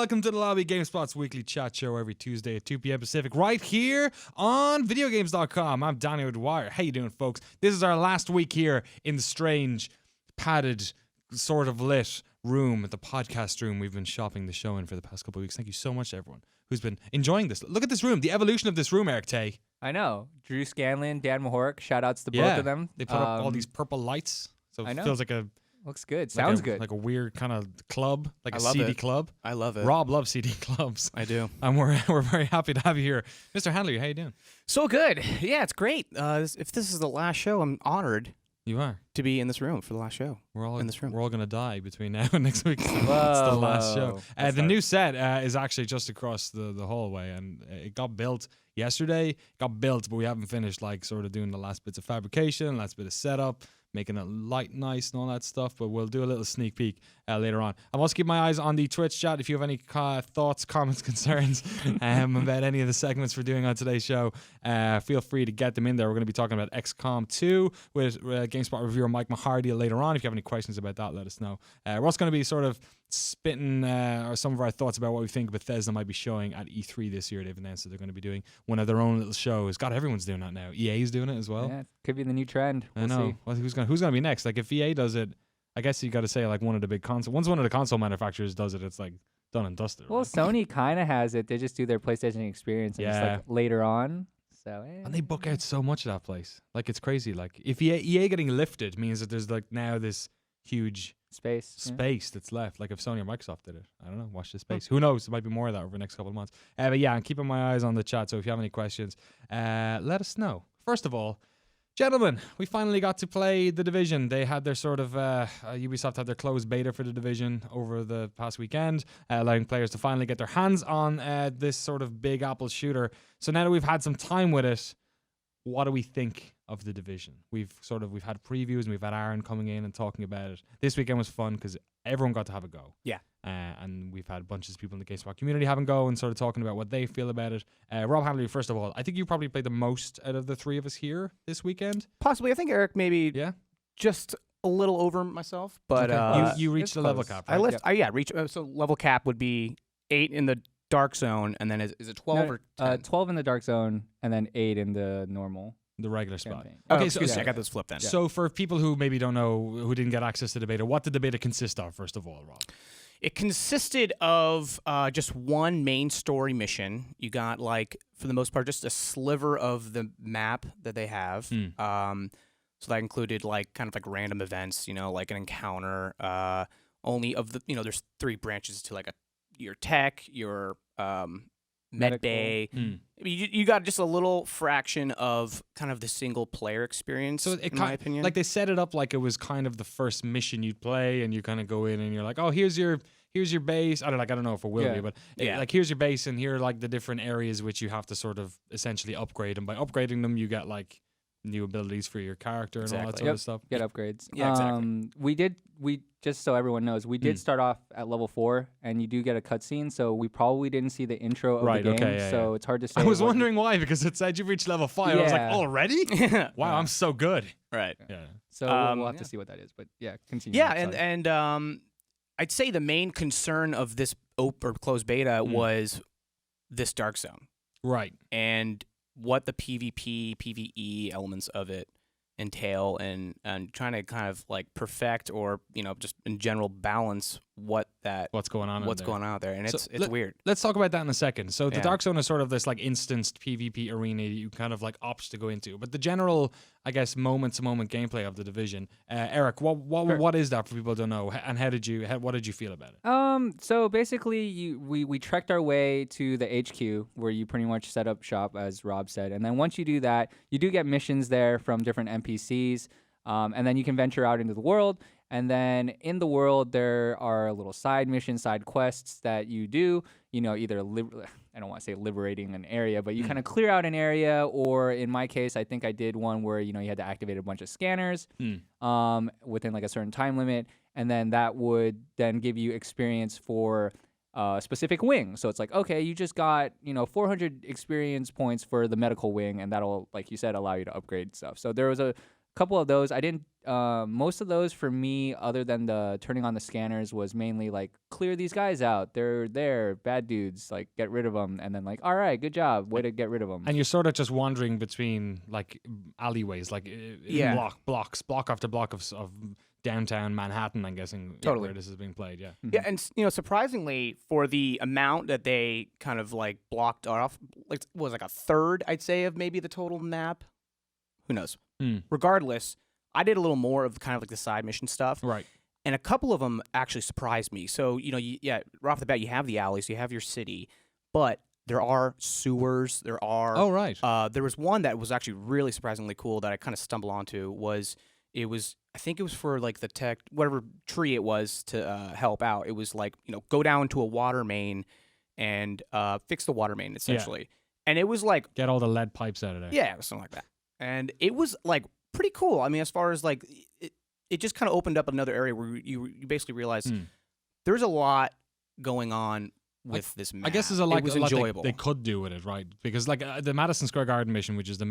welcome to the Lobby, GameSpot's weekly chat show every Tuesday at 2 p.m. Pacific, right here on videogames.com. I'm Danny O'Dwyer. How you doing, folks? This is our last week here in the strange, padded, sort of lit room, at the podcast room we've been shopping the show in for the past couple of weeks. Thank you so much to everyone who's been enjoying this. Look at this room, the evolution of this room, Eric Tay. I know. Drew Scanlon, Dan Mahork, shout-outs to both of them. They put up all these purple lights, so it feels like a... Looks good. Sounds good. Like a weird kind of club, like a love CD it. club. I love it. Rob loves CD clubs. I do. And we're very happy to have you here. Mr. Handler, how you doing? So good. Yeah, it's great. If this is the last show, I'm honored You are. to be in this room for the last show. We're all in this room. We're all going to die between now and next week. It's the Whoa, last show. That's The harsh. new set is actually just across the hallway, and it got built yesterday. It got built, but we haven't finished like sort of doing the last bits of fabrication, last bit of setup, making it light, nice, and all that stuff. But we'll do a little sneak peek later on. I'm also keeping my eyes on the Twitch chat. If you have any thoughts, comments, concerns about any of the segments we're doing on today's show, feel free to get them in there. We're going to be talking about XCOM 2 with GameSpot reviewer Mike Mahardy later on. If you have any questions about that, let us know. We're also going to be sort of spitting some of our thoughts about what we think Bethesda might be showing at E3 this year. They've announced that they're going to be doing one of their own little shows. God, everyone's doing that now. EA's doing it as well. Yeah, could be the new trend. I know. See. Well, who's gonna be next? Like if EA does it, I guess you got to say like one of the big console. Once one of the console manufacturers does it, it's like done and dusted. Well, right? Sony kind of has it. They just do their PlayStation experience and just Yeah. like later on. So And they book out so much of that place. Like it's crazy. Like if EA getting lifted means that there's like now this huge space that's left. Like if Sony or Microsoft did it, I don't know. Watch this space. Who knows? There might be more of that over the next couple of months. But yeah, I'm keeping my eyes on the chat. So if you have any questions, let us know. First of all, gentlemen, we finally got to play The Division. They had their sort of, Ubisoft had their closed beta for The Division over the past weekend, allowing players to finally get their hands on this sort of big Apple shooter. So now that we've had some time with it, what do we think of The Division? We've had previews and we've had Aaron coming in and talking about it. This weekend was fun because everyone got to have a go. Yeah. And we've had bunches of people in the GameSpot community having a go and sort of talking about what they feel about it. Rob Handley, first of all, I think you probably played the most out of the three of us here this weekend. Possibly. I think Eric maybe just a little over myself, but Okay. You reached it's the level close. cap, right? I reach. So level cap would be 8 in the dark zone, and then is it 12 or 10? 12 in the dark zone and then 8 in the normal The regular spot. campaign. Okay, Okay, excuse so- me, I got this flipped then. So for people who maybe don't know, who didn't get access to the beta, what did the beta consist of, first of all, Rob? It consisted of just one main story mission. You got, like, for the most part, just a sliver of the map that they have. So that included, like, kind of like random events, like an encounter. Only of the, there's 3 branches to, like, your tech, your med bay. You got just a little fraction of kind of the single player experience, So it in my opinion. like they set it up like it was kind of the first mission you'd play, and you kind of go in and you're like, oh, here's your base. I don't know if it will be, but like here's your base, and here are like the different areas which you have to sort of essentially upgrade, and by upgrading them, you get like new abilities for your character and all that sort of stuff. Get upgrades. Yeah, exactly. We just so everyone knows, we did start off at level 4, and you do get a cutscene. So we probably didn't see the intro of the game, so it's hard to say. I was wondering why, because it said you've reached level 5. I was like, Yeah. already? Wow, I'm so good. Right. Yeah. So we'll have to see what that is. But yeah, continue. Yeah, Sorry. and I'd say the main concern of this or closed beta was this dark zone Right. and what the PvP, PvE elements of it entail, and trying to kind of like perfect or just in general balance What's going on out there. out there, and So it's weird. Let's talk about that in a second. So the Yeah. Dark Zone is sort of this like instanced PvP arena you kind of like opt to go into. But the general, I guess, moment-to-moment gameplay of The Division, Eric, what is that for people who don't know, and what did you feel about it? So basically, we trekked our way to the HQ where you pretty much set up shop, as Rob said, and then once you do that, you do get missions there from different NPCs, and then you can venture out into the world. And then in the world, there are little side missions, side quests that you do. Either I don't want to say liberating an area, but you kind of clear out an area, or in my case, I think I did one where you had to activate a bunch of scanners within like a certain time limit, and then that would then give you experience for a specific wing. So it's like, okay, you just got 400 experience points for the medical wing, and that'll, like you said, allow you to upgrade stuff. So there was a couple of those. I didn't. Most of those for me, other than the turning on the scanners, was mainly like clear these guys out. They're bad dudes. Like get rid of them, and then like all right, good job, way to get rid of them. And you're sort of just wandering between like alleyways, like block after block of downtown Manhattan. I'm guessing Totally. where this is being played. Yeah. Yeah, and surprisingly, for the amount that they kind of like blocked off, like what was like a third, I'd say, of maybe the total map. Who knows? Regardless, I did a little more of kind of like the side mission stuff, Right. and a couple of them actually surprised me. So right off the bat, you have the alleys, you have your city, but there are sewers. There are. Oh, right. There was one that was actually really surprisingly cool that I kind of stumbled onto. I think it was for like the tech, whatever tree it was to help out. It was like, go down to a water main and fix the water main essentially. And it was like, get all the lead pipes out of there. yeah, something like that. And it was like pretty cool. I mean, as far as like, it just kind of opened up another area where you basically realize there's a lot going on with this map. I guess there's a lot, it was a lot enjoyable. they could do with it, right? Because like the Madison Square Garden mission, which is the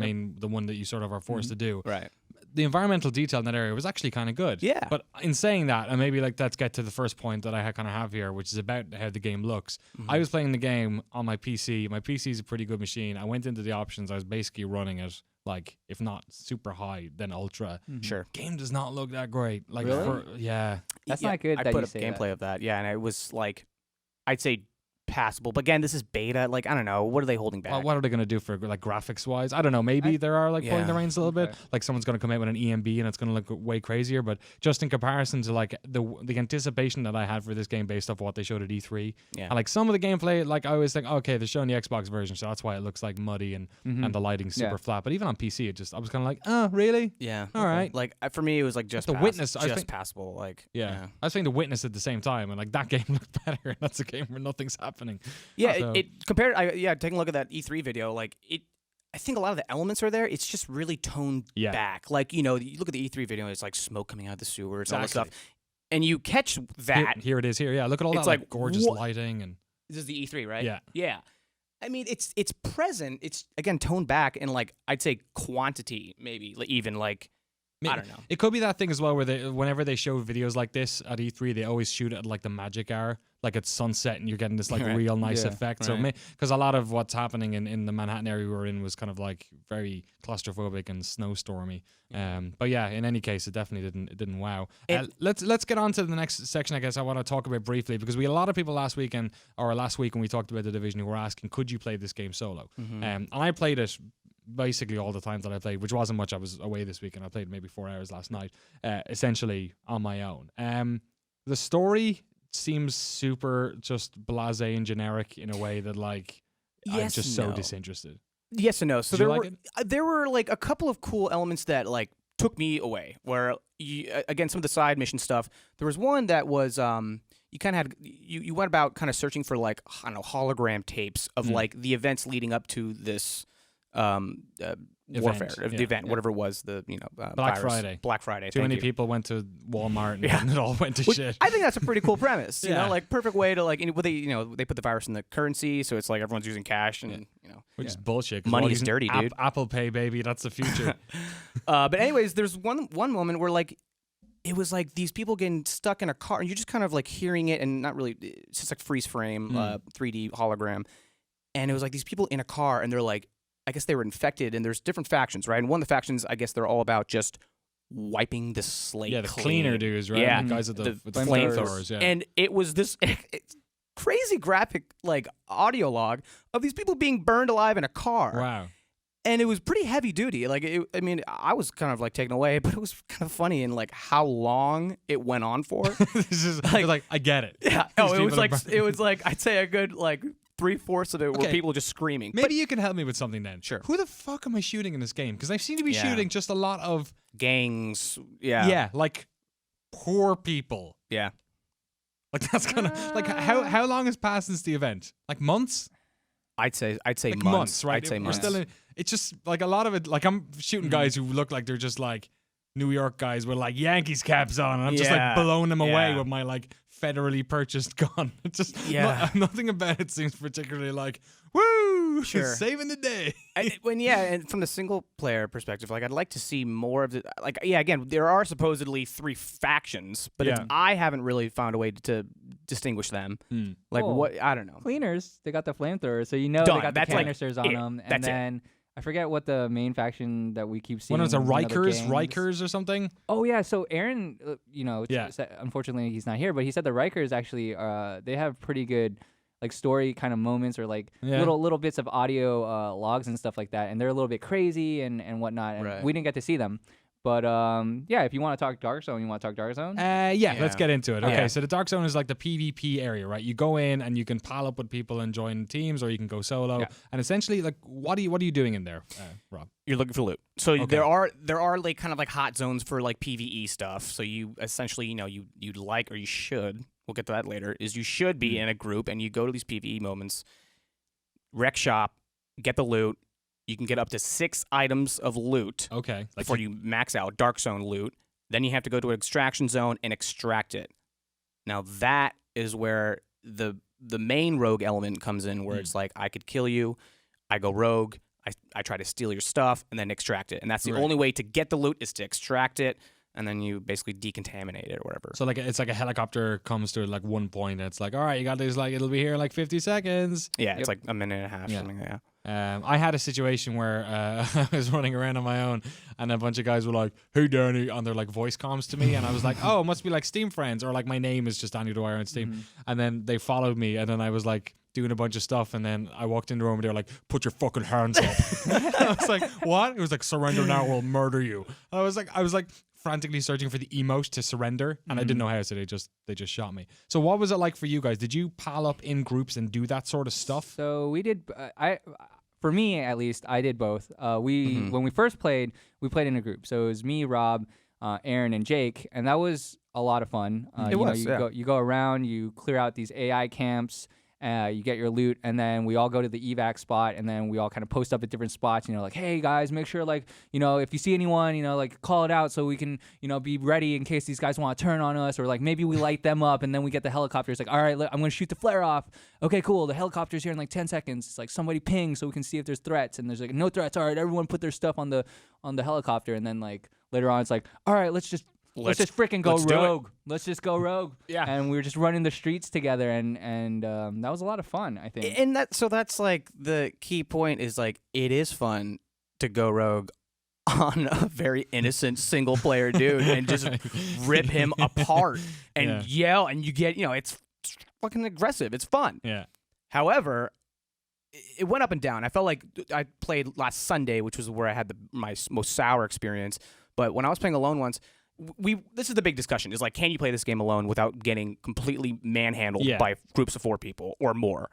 one that you sort of are forced to do, Right. the environmental detail in that area was actually kind of good. Yeah. But in saying that, and maybe like let's get to the first point that I kind of have here, which is about how the game looks. I was playing the game on my PC. My PC is a pretty good machine. I went into the options. I was basically running it like, if not super high, then ultra. Sure. Game does not look that great. Like, Really? yeah. That's not good I that put you up say gameplay that. of that. Yeah, and it was like, I'd say passable. But again, this is beta. Like, I don't know. What are they holding back? Well, what are they going to do for like graphics wise? I don't know. Maybe there are like pulling the Yeah. reins a little bit. Okay. Like someone's going to come out with an EMB and it's going to look way crazier. But just in comparison to like the anticipation that I had for this game based off what they showed at E3, Yeah. and like some of the gameplay, like I always think, okay, they're showing the Xbox version, so that's why it looks like muddy and the lighting's super flat. But even on PC, I was kind of like, oh, really? Yeah. All right. Like for me, it was like just The Witness, I just think- passable. Like Yeah. I was playing The Witness at the same time, and like that game looked better. And that's a game where nothing's happening. Yeah, So- it compared. Taking a look at that E3 video, like it. I think a lot of the elements are there. It's just really toned back. Like you look at the E3 video, it's like smoke coming out of the sewers and all this stuff, and you catch that. Here it is. Here, yeah. Look at all It's that like like, gorgeous what- lighting and This is the E3, right? Yeah. Yeah. I mean, it's present. It's again toned back in like I'd say quantity, maybe even like I don't know. It could be that thing as well where whenever they show videos like this at E3, they always shoot it at like the magic hour, like it's sunset and you're getting this like Right. real nice Yeah. effect. So Right. because a lot of what's happening in the Manhattan area we were in was kind of like very claustrophobic and snowstormy. But yeah, in any case, it definitely didn't wow. Let's get on to the next section. I guess I want to talk about briefly because we had a lot of people last week when we talked about the Division who were asking, could you play this game solo? And I played it basically all the times that I played, which wasn't much. I was away this week and I played maybe 4 hours last night, essentially on my own. The story seems super just blasé and generic in a way that like I'm Yes, just so no. disinterested. Yes and no. So Did you there like were there were like a couple of cool elements that like took me away. Where again, some of the side mission stuff. There was one that was you kind of had you went about kind of searching for like I don't know hologram tapes of like the events leading up to this warfare of the event, whatever it was, the Black virus. Friday. Black Friday. Too many people went to Walmart and it all went to shit. I think that's a pretty cool premise. You Yeah. know, like perfect way to like they put the virus in the currency, so it's like everyone's using cash and Which is bullshit. 'cause Money we're all is using dirty, dude. Apple Pay, baby. That's the future. But anyways, there's one moment where like it was like these people getting stuck in a car and you're just kind of like hearing it and not really. It's just like freeze frame, 3D hologram, and it was like these people in a car and they're like, I guess they were infected and there's different factions, right? And one of the factions, I guess they're all about just wiping the slate. Yeah, the clean. cleaner dudes, right? Yeah, The guys with the flamethrowers. flamethrowers. Yeah. And it was this crazy graphic like audio log of these people being burned alive in a car. Wow. And it was pretty heavy duty. Like, I mean, I was kind of like taken away, but it was kind of funny in like how long it went on for. This is like I get it. Yeah. These Oh, people are it was like I'd say a good like 3/4 of it were Okay. people just screaming. Maybe you can help me with something then. Sure. Who the fuck am I shooting in this game? Because I seem to be Yeah. shooting just a lot of Gangs. Yeah. like poor people. Yeah. Like that's kind of like how long has passed since the event? Like months? I'd say Like months. right? I'd say We're months. still in. It's just like a lot of it. Like I'm shooting guys who look like they're just like New York guys with like Yankees caps on, and I'm just like Yeah. blowing them away Yeah. with my like federally purchased gun. It's just Yeah. nothing about it seems particularly like woo. Woo! Sure. Saving the day. And from the single player perspective, like I'd like to see more of the again, there are supposedly 3 factions, but I haven't really found a way to distinguish them. Like what I don't know. Cleaners, they got the flamethrowers, so they got the canisters on them, and then I forget what the main faction that we keep seeing. One of them's a Rikers or something. Oh yeah, so Aaron, unfortunately he's not here, but he said the Rikers actually, they have pretty good like story kind of moments or like little bits of audio logs and stuff like that, and they're a little bit crazy and whatnot, and we didn't get to see them. But if you want to talk Dark Zone, let's get into it. Okay, so the Dark Zone is like the PvP area, right? You go in and you can pal up with people and join teams, or you can go solo. Yeah. And essentially, like, what are you doing in there, Rob? You're looking for loot. So there are like kind of like hot zones for like PvE stuff. So you essentially, you'd like, or you should, we'll get to that later, is you should be in a group and you go to these PvE moments, wreck shop, get the loot. You can get up to 6 items of loot before you max out Dark Zone loot. Then you have to go to an extraction zone and extract it. Now that is where the main rogue element comes in, where it's like, I could kill you, I go rogue, I try to steal your stuff, and then extract it. And that's the only way to get the loot is to extract it, and then you basically decontaminate it or whatever. So like it's like a helicopter comes to like one point, and it's like, all right, you got this, like it'll be here in like 50 seconds. Yeah, it's like a minute and a half, something like that. I had a situation where I was running around on my own, and a bunch of guys were like, "Hey, Danny," on their like voice comms to me, and I was like, "Oh, it must be like Steam friends," or like my name is just Danny Dwyer on Steam. And then they followed me, and then I was like doing a bunch of stuff, and then I walked into the room, and they were like, "Put your fucking hands up." I was like, "What?" It was like, "Surrender now, or we'll murder you." I was like frantically searching for the emote to surrender, and I didn't know how, so they just shot me. So what was it like for you guys? Did you pal up in groups and do that sort of stuff? So we did. For me, at least, I did both. When we first played, we played in a group. So it was me, Rob, Aaron, and Jake, and that was a lot of fun. You go around, you clear out these AI camps. You get your loot, and then we all go to the evac spot, and then we all kind of post up at different spots, like, hey guys, make sure, like, if you see anyone, like, call it out so we can, be ready in case these guys want to turn on us, or like maybe we light them up, and then we get the helicopters, like, all right, I'm going to shoot the flare off. Okay, cool, the helicopter's here in like 10 seconds. It's like, somebody ping so we can see if there's threats, and there's like, no threats. All right, everyone put their stuff on the helicopter, and then like later on it's like, all right, let's just freaking go rogue. Let's just go rogue. Yeah. And we were just running the streets together, and that was a lot of fun, I think. And that's like the key point is like, it is fun to go rogue on a very innocent single player dude and just rip him apart and yell, and you get, it's fucking aggressive. It's fun. Yeah. However, it went up and down. I felt like I played last Sunday, which was where I had my most sour experience. But when I was playing alone once, this is the big discussion, is like, can you play this game alone without getting completely manhandled by groups of 4 people or more?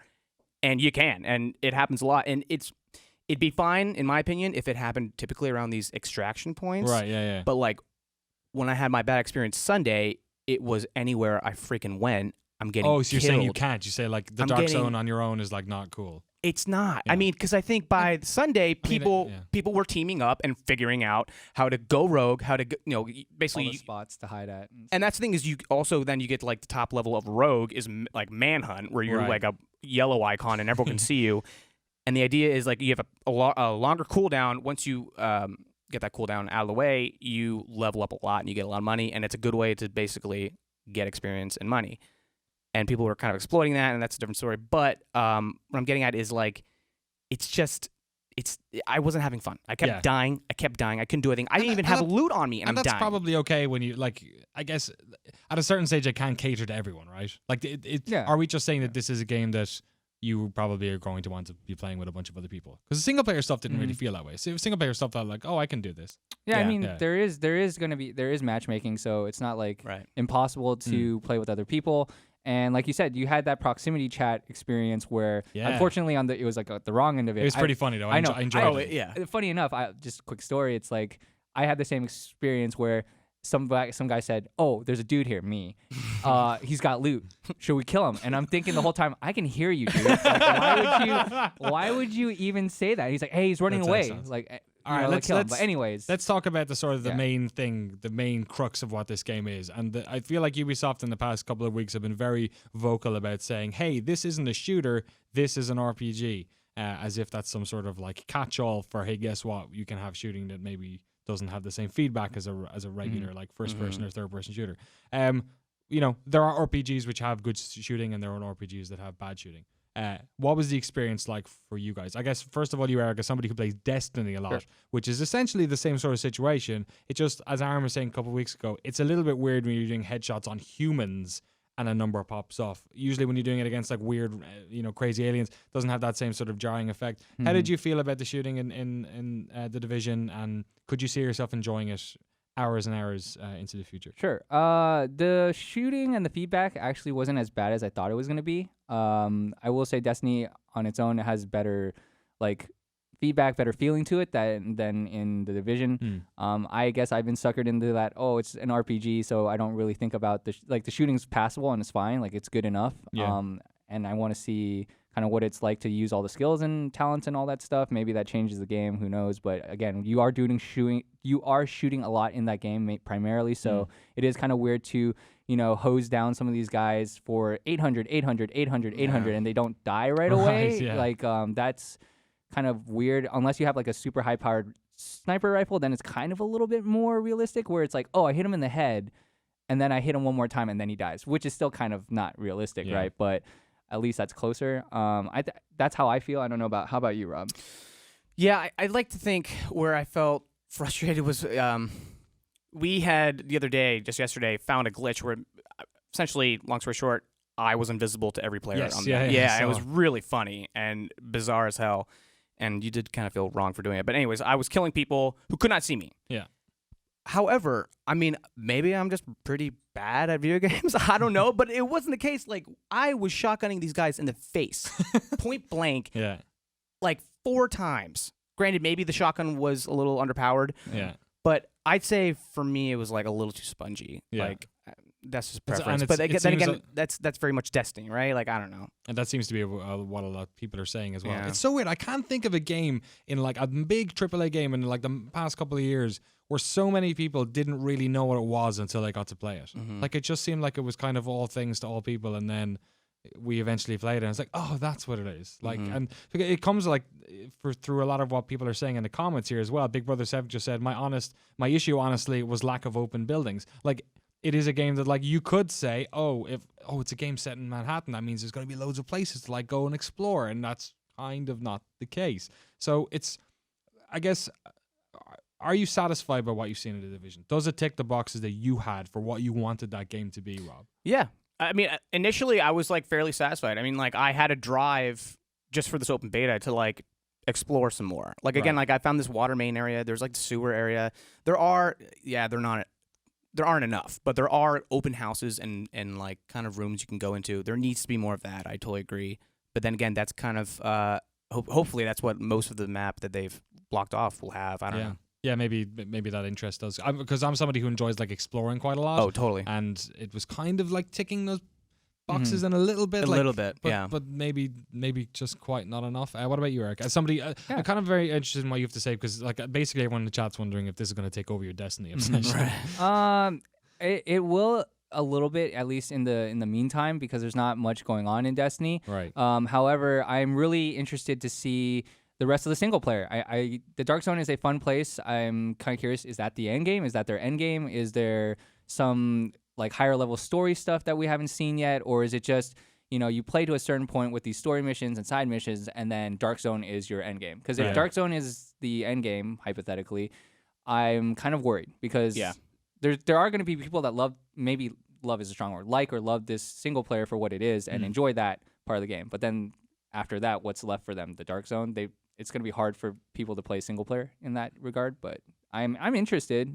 And you can, and it happens a lot. And it'd be fine, in my opinion, if it happened typically around these extraction points. Right, yeah. But like, when I had my bad experience Sunday, it was anywhere I freaking went, I'm getting killed. You're saying you can't. You say like the Dark Zone on your own is like not cool. It's not. Yeah. I mean, because I think by Sunday, people were teaming up and figuring out how to go rogue, how to basically all the spots to hide at. And that's the thing, is you also then you get to like the top level of rogue is like manhunt, where you're like a yellow icon and everyone can see you. And the idea is like, you have a longer cooldown. Once you get that cooldown out of the way, you level up a lot and you get a lot of money, and it's a good way to basically get experience and money. And people were kind of exploiting that, and that's a different story. But what I'm getting at is like, I wasn't having fun. I kept dying. I couldn't do anything. I didn't even have loot on me, and I'm dying. That's probably okay when you, like, I guess at a certain stage, it can't cater to everyone, right? Like, are we just saying that this is a game that you probably are going to want to be playing with a bunch of other people? Because the single player stuff didn't really feel that way. So single player stuff felt like, oh, I can do this. Yeah, I mean, there is matchmaking, so it's not like impossible to play with other people. And like you said, you had that proximity chat experience where, unfortunately, it was like the wrong end of it. It was pretty funny though. I enjoyed it. Yeah. Funny enough, just a quick story. It's like, I had the same experience where some guy said, "Oh, there's a dude here, me. He's got loot. Should we kill him?" And I'm thinking the whole time, I can hear you, dude. Like, why would you even say that? And he's like, "Hey, he's running away." Like, all right, let's kill him. But anyways, let's talk about the sort of the main thing, the main crux of what this game is. And I feel like Ubisoft in the past couple of weeks have been very vocal about saying, "Hey, this isn't a shooter. This is an RPG." as if that's some sort of like catch-all for, hey, guess what? You can have shooting that maybe doesn't have the same feedback as a regular like first-person or third-person shooter. There are RPGs which have good shooting, and there are RPGs that have bad shooting. What was the experience like for you guys? I guess, first of all, you, Eric, as somebody who plays Destiny a lot, which is essentially the same sort of situation. It just, as Aaron was saying a couple of weeks ago, it's a little bit weird when you're doing headshots on humans and a number pops off. Usually when you're doing it against like weird, crazy aliens, it doesn't have that same sort of jarring effect. How did you feel about the shooting in The Division, and could you see yourself enjoying it hours and hours into the future? Sure. The shooting and the feedback actually wasn't as bad as I thought it was going to be. I will say Destiny on its own has better like feedback, better feeling to it than in The Division. I guess I've been suckered into that, it's an RPG, so I don't really think about the shooting's passable and it's fine, like it's good enough. And I want to see kind of what it's like to use all the skills and talents and all that stuff. Maybe that changes the game, who knows? But again, you are shooting a lot in that game primarily, so it is kind of weird to hose down some of these guys for 800, and they don't die right away. Yeah. Like that's kind of weird. Unless you have like a super high powered sniper rifle, then it's kind of a little bit more realistic, where it's like, I hit him in the head, and then I hit him one more time, and then he dies, which is still kind of not realistic, right? But at least that's closer. That's how I feel. I don't know how about you, Rob? Yeah, I'd like to think where I felt frustrated was we had the other day, just yesterday, found a glitch where essentially, long story short, I was invisible to every player. Yes, it was really funny and bizarre as hell. And you did kind of feel wrong for doing it. But anyways, I was killing people who could not see me. Yeah. However, I mean, maybe I'm just pretty bad at video games. I don't know, but it wasn't the case. Like, I was shotgunning these guys in the face, point blank, like 4 times. Granted, maybe the shotgun was a little underpowered. Yeah. But I'd say for me, it was like a little too spongy. Yeah. Like, that's just preference. But then again, that's very much Destiny, right? Like, I don't know. And that seems to be what a lot of people are saying as well. Yeah. It's so weird. I can't think of a game in like a big AAA game in like the past couple of years where so many people didn't really know what it was until they got to play it. Like, it just seemed like it was kind of all things to all people, and then we eventually played it, and it's like, that's what it is. Like, and it comes like through a lot of what people are saying in the comments here as well. Big Brother 7 just said, my issue honestly was lack of open buildings. Like, it is a game that, like, you could say, it's a game set in Manhattan, that means there's going to be loads of places to like go and explore, and that's kind of not the case. So it's, I guess, are you satisfied by what you've seen in The Division? Does it tick the boxes that you had for what you wanted that game to be, Rob? Yeah. I mean, initially I was like fairly satisfied. I mean, like, I had a drive just for this open beta to like explore some more. Like, again, like I found this water main area. There's like the sewer area. There aren't enough, but there are open houses and like kind of rooms you can go into. There needs to be more of that. I totally agree. But then again, that's kind of hopefully that's what most of the map that they've blocked off will have. I don't know. Yeah, maybe that interest does. Because I'm somebody who enjoys like exploring quite a lot. Oh, totally. And it was kind of like ticking those boxes in a little bit. But maybe just quite not enough. What about you, Eric? As somebody, I'm kind of very interested in what you have to say, because like basically everyone in the chat's wondering if this is going to take over your Destiny obsession. It will a little bit, at least in the meantime, because there's not much going on in Destiny. Right. However, I'm really interested to see the rest of the single player. The Dark Zone is a fun place. I'm kind of curious, is that the end game? Is that their end game? Is there some like higher level story stuff that we haven't seen yet? Or is it just, you play to a certain point with these story missions and side missions, and then Dark Zone is your end game? Because if Dark Zone is the end game, hypothetically, I'm kind of worried, because there are going to be people that love is a strong word, or love this single player for what it is and enjoy that part of the game. But then after that, what's left for them? The Dark Zone, it's going to be hard for people to play single player in that regard, but I'm interested,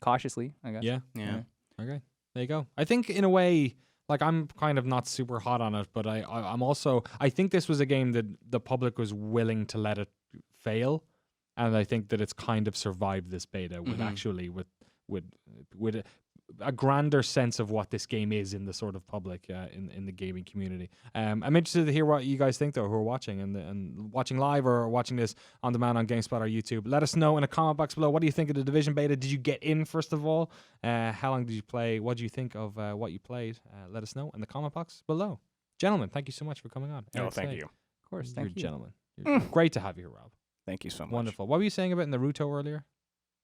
cautiously, I guess. Yeah. Okay, there you go. I think in a way, like, I'm kind of not super hot on it, but I'm also, I think this was a game that the public was willing to let it fail, and I think that it's kind of survived this beta with actually with a grander sense of what this game is in the sort of public, in the gaming community. I'm interested to hear what you guys think, though, who are watching and watching live or watching this on demand on GameSpot or YouTube. Let us know in a comment box below. What do you think of the Division beta? Did you get in, first of all? How long did you play? What do you think of what you played? Let us know in the comment box below. Gentlemen, thank you so much for coming on. Oh, thank you. Of course, thank you. Gentlemen. Great to have you here, Rob. Thank you so much. Wonderful. What were you saying about Naruto earlier?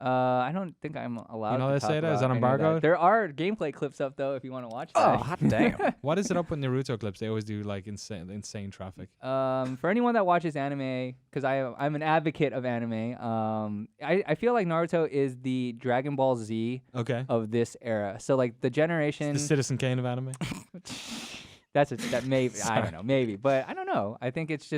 I don't think I'm allowed. You know to they talk say that? Is about that any of embargoed? There are gameplay clips up though, if you want to watch Oh, that. hot damn. What is it up with Naruto clips? They always do like insane traffic. For anyone that watches anime, because I'm an advocate of anime. I feel like Naruto is the Dragon Ball Z Okay. of this era. So like the generation. The Citizen Kane of anime. that maybe I don't know, maybe, but I don't know. I think it's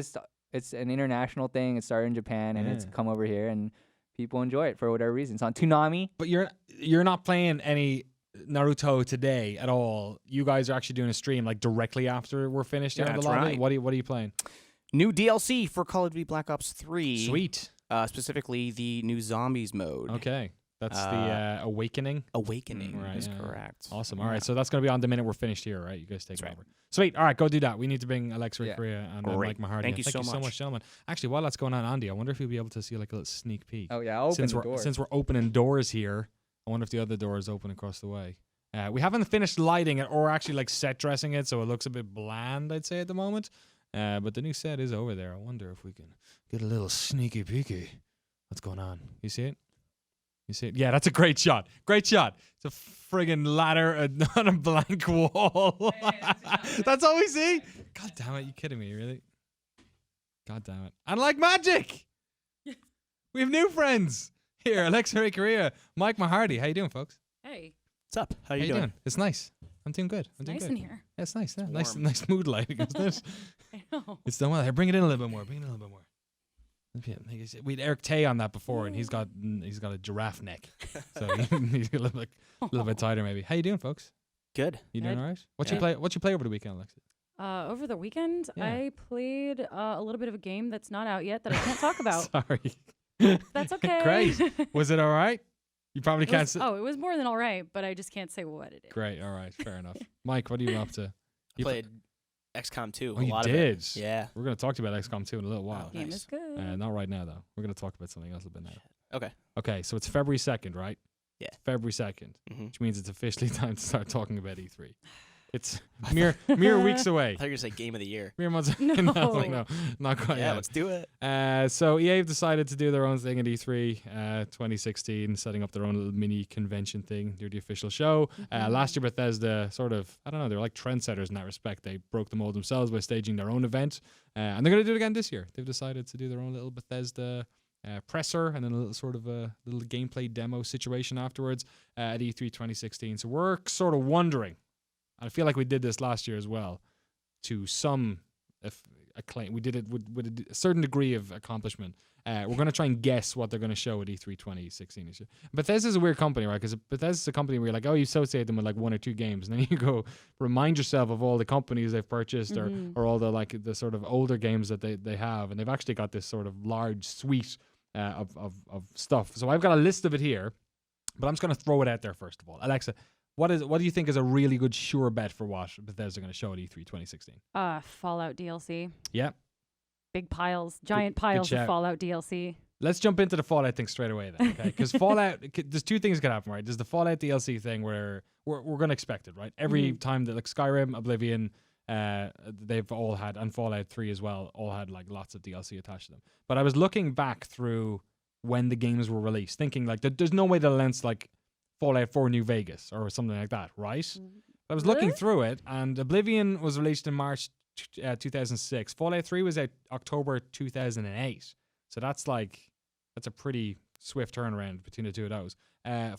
an international thing. It started in Japan and it's come over here and people enjoy it for whatever reason. It's on Toonami. But you're not playing any Naruto today at all. You guys are actually doing a stream like directly after we're finished here in the that's lobby. right. What are you playing? New DLC for Call of Duty Black Ops 3. Sweet. Specifically the new Zombies mode. Okay. That's the Awakening. Awakening Right, is yeah. correct. Awesome. All right. So that's going to be on the minute we're finished here, right? You guys take it over. Sweet. All right. Go do that. We need to bring Alexa Korea and Mike Mahardy. Thank you so much, gentlemen. Actually, while that's going on, Andy, I wonder if you'll be able to see like a little sneak peek. Oh, yeah. I'll open the door. Since we're opening doors here, I wonder if the other door is open across the way. We haven't finished lighting it or actually like set dressing it, so it looks a bit bland, I'd say, at the moment. But the new set is over there. I wonder if we can get a little sneaky peeky. What's going on? You see it? You see it? Yeah, that's a great shot. Great shot. It's a friggin' ladder on a blank wall. That's all we see? God damn it. You kidding me, really? God damn it. And like magic, we have new friends here. Alexa Korea, Mike Mahardy. How you doing, folks? Hey. What's up? How you doing? doing? It's nice. I'm doing good. I'm doing Nice good. in here. Yeah, it's nice. Yeah. It's Nice mood lighting, isn't it? I know. It's done well. Here, bring it in a little bit more. We had Eric Tay on that before, and he's got a giraffe neck, so he's a little bit tighter maybe. How you doing, folks? Good. You doing Good. all right? What you play over the weekend, Alexa? Over the weekend, Yeah. I played a little bit of a game that's not out yet that I can't talk about. Sorry. That's okay. Great. Was it all right? You probably can't. It was more than all right, but I just can't say what it is. Great. All right. Fair enough. Mike, what are you up to? I played XCOM 2. Oh, a you lot did? Of it. Yeah. We're going to talk to you about XCOM 2 in a little while. Game nice. is good. Not right now, though. We're going to talk about something else a bit now. Okay. Okay, so it's February 2nd, right? Yeah. February 2nd, Mm-hmm. which means it's officially time to start talking about E3. It's mere weeks away. I thought you were going to say Game of the Year. Mere months. No. no, not quite Yeah, yet. let's do it. So EA have decided to do their own thing at E3 2016, setting up their own little mini convention thing. They're the official show. Last year, Bethesda sort of, I don't know, they're like trendsetters in that respect. They broke the mold themselves by staging their own event. And they're going to do it again this year. They've decided to do their own little Bethesda presser and then a little sort of a little gameplay demo situation afterwards at E3 2016. So we're sort of wondering, I feel like we did this last year as well, to some acclaim. We did it with a certain degree of accomplishment. We're going to try and guess what they're going to show at E3 2016 this year. Bethesda's a weird company, right? Because Bethesda's a company where you're like, oh, you associate them with like one or two games. And then you go remind yourself of all the companies they've purchased or all the sort of older games that they have. And they've actually got this sort of large suite of stuff. So I've got a list of it here, but I'm just going to throw it out there first of all. Alexa, what do you think is a really good sure bet for what Bethesda are going to show at E3 2016? Fallout DLC. Yeah. Big piles, giant piles shout. of Fallout DLC. Let's jump into the Fallout thing straight away then, okay? Because Fallout, there's two things that can happen, right? There's the Fallout DLC thing where we're going to expect it, right? Every time that like Skyrim, Oblivion, they've all had, and Fallout 3 as well, all had like lots of DLC attached to them. But I was looking back through when the games were released, thinking like there's no way they'll announce like Fallout 4 New Vegas or something like that, right? I was looking through it, and Oblivion was released in March 2006. Fallout 3 was out October 2008. So that's a pretty swift turnaround between the two of those.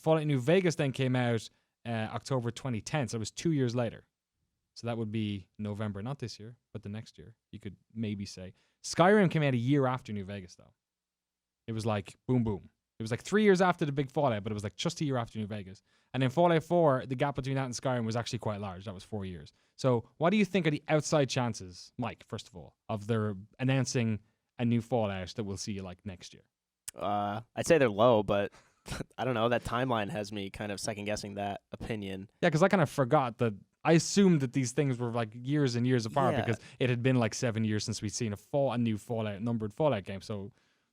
Fallout New Vegas then came out October 2010, so it was 2 years later. So that would be November, not this year, but the next year, you could maybe say. Skyrim came out a year after New Vegas, though. It was like, boom, boom. It was like 3 years after the big Fallout, but it was like just a year after New Vegas. And in Fallout 4, the gap between that and Skyrim was actually quite large. That was 4 years. So what do you think are the outside chances, Mike, first of all, of their announcing a new Fallout that we'll see like next year? I'd say they're low, but I don't know. That timeline has me kind of second-guessing that opinion. Yeah, because I kind of forgot that. I assumed that these things were like years and years apart because it had been like 7 years since we'd seen a new Fallout, numbered Fallout game. So,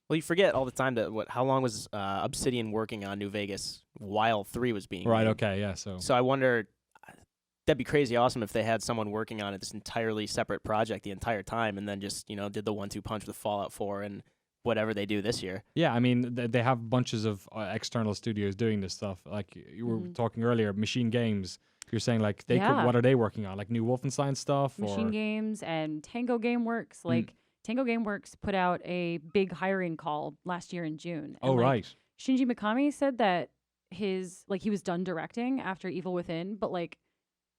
well, you forget all the time that how long was Obsidian working on New Vegas while 3 was being right? made? Okay, yeah. So I wonder. that'd be crazy awesome if they had someone working on it, this entirely separate project the entire time, and then just did the 1-2 punch with Fallout 4 and whatever they do this year. Yeah, I mean, they have bunches of external studios doing this stuff. Like you were talking earlier, Machine Games. You're saying like they could. What are they working on? Like new Wolfenstein stuff? Machine Games and Tango Gameworks. Like Tango Gameworks put out a big hiring call last year in June. And, right. Shinji Mikami said that he was done directing after Evil Within, but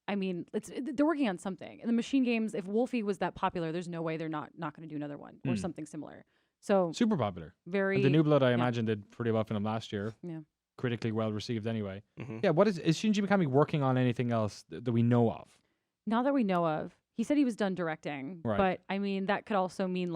I mean, they're working on something. And the Machine Games, if Wolfie was that popular, there's no way they're not going to do another one or something similar. So super popular. Very. And the New Blood, I imagine, did pretty well for them last year. Yeah. Critically well received anyway. Mm-hmm. Yeah. Is Shinji Mikami working on anything else that we know of? Not that we know of. He said he was done directing, right. But I mean, that could also mean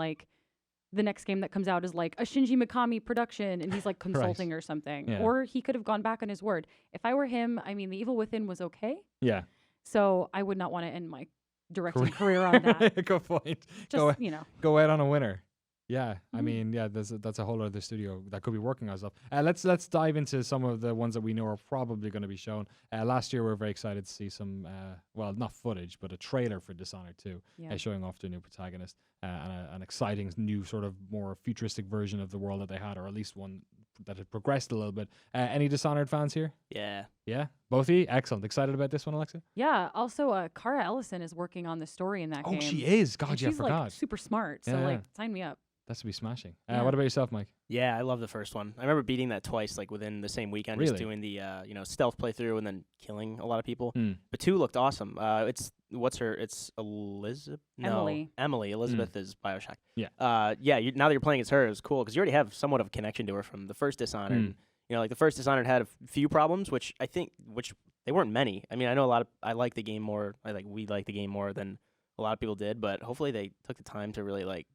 the next game that comes out is like a Shinji Mikami production and he's like consulting or something. Yeah. Or he could have gone back on his word. If I were him, I mean, The Evil Within was okay. Yeah. So I would not want to end my directing career on that. Good point. Just, go out on a winner. Yeah, I mean, that's a whole other studio that could be working on stuff. Let's dive into some of the ones that we know are probably going to be shown. Last year, we were very excited to see some, not footage, but a trailer for Dishonored 2, showing off their new protagonist and an exciting new sort of more futuristic version of the world that they had, or at least one that had progressed a little bit. Any Dishonored fans here? Yeah. Yeah? Both of you? Excellent. Excited about this one, Alexa? Yeah. Also, Cara Ellison is working on the story in that game. Oh, she is? God, and yeah, I she's forgot. Super smart. So, sign me up. That's to be smashing. What about yourself, Mike? Yeah, I love the first one. I remember beating that twice, within the same weekend, really? Just doing the stealth playthrough and then killing a lot of people. But 2 looked awesome. It's Elizabeth. Emily. Elizabeth is BioShock. Yeah. Now that you're playing as her, it's cool because you already have somewhat of a connection to her from the first Dishonored. The first Dishonored had a few problems, which they weren't many. I mean, I know I like the game more. We like the game more than a lot of people did, but hopefully they took the time to really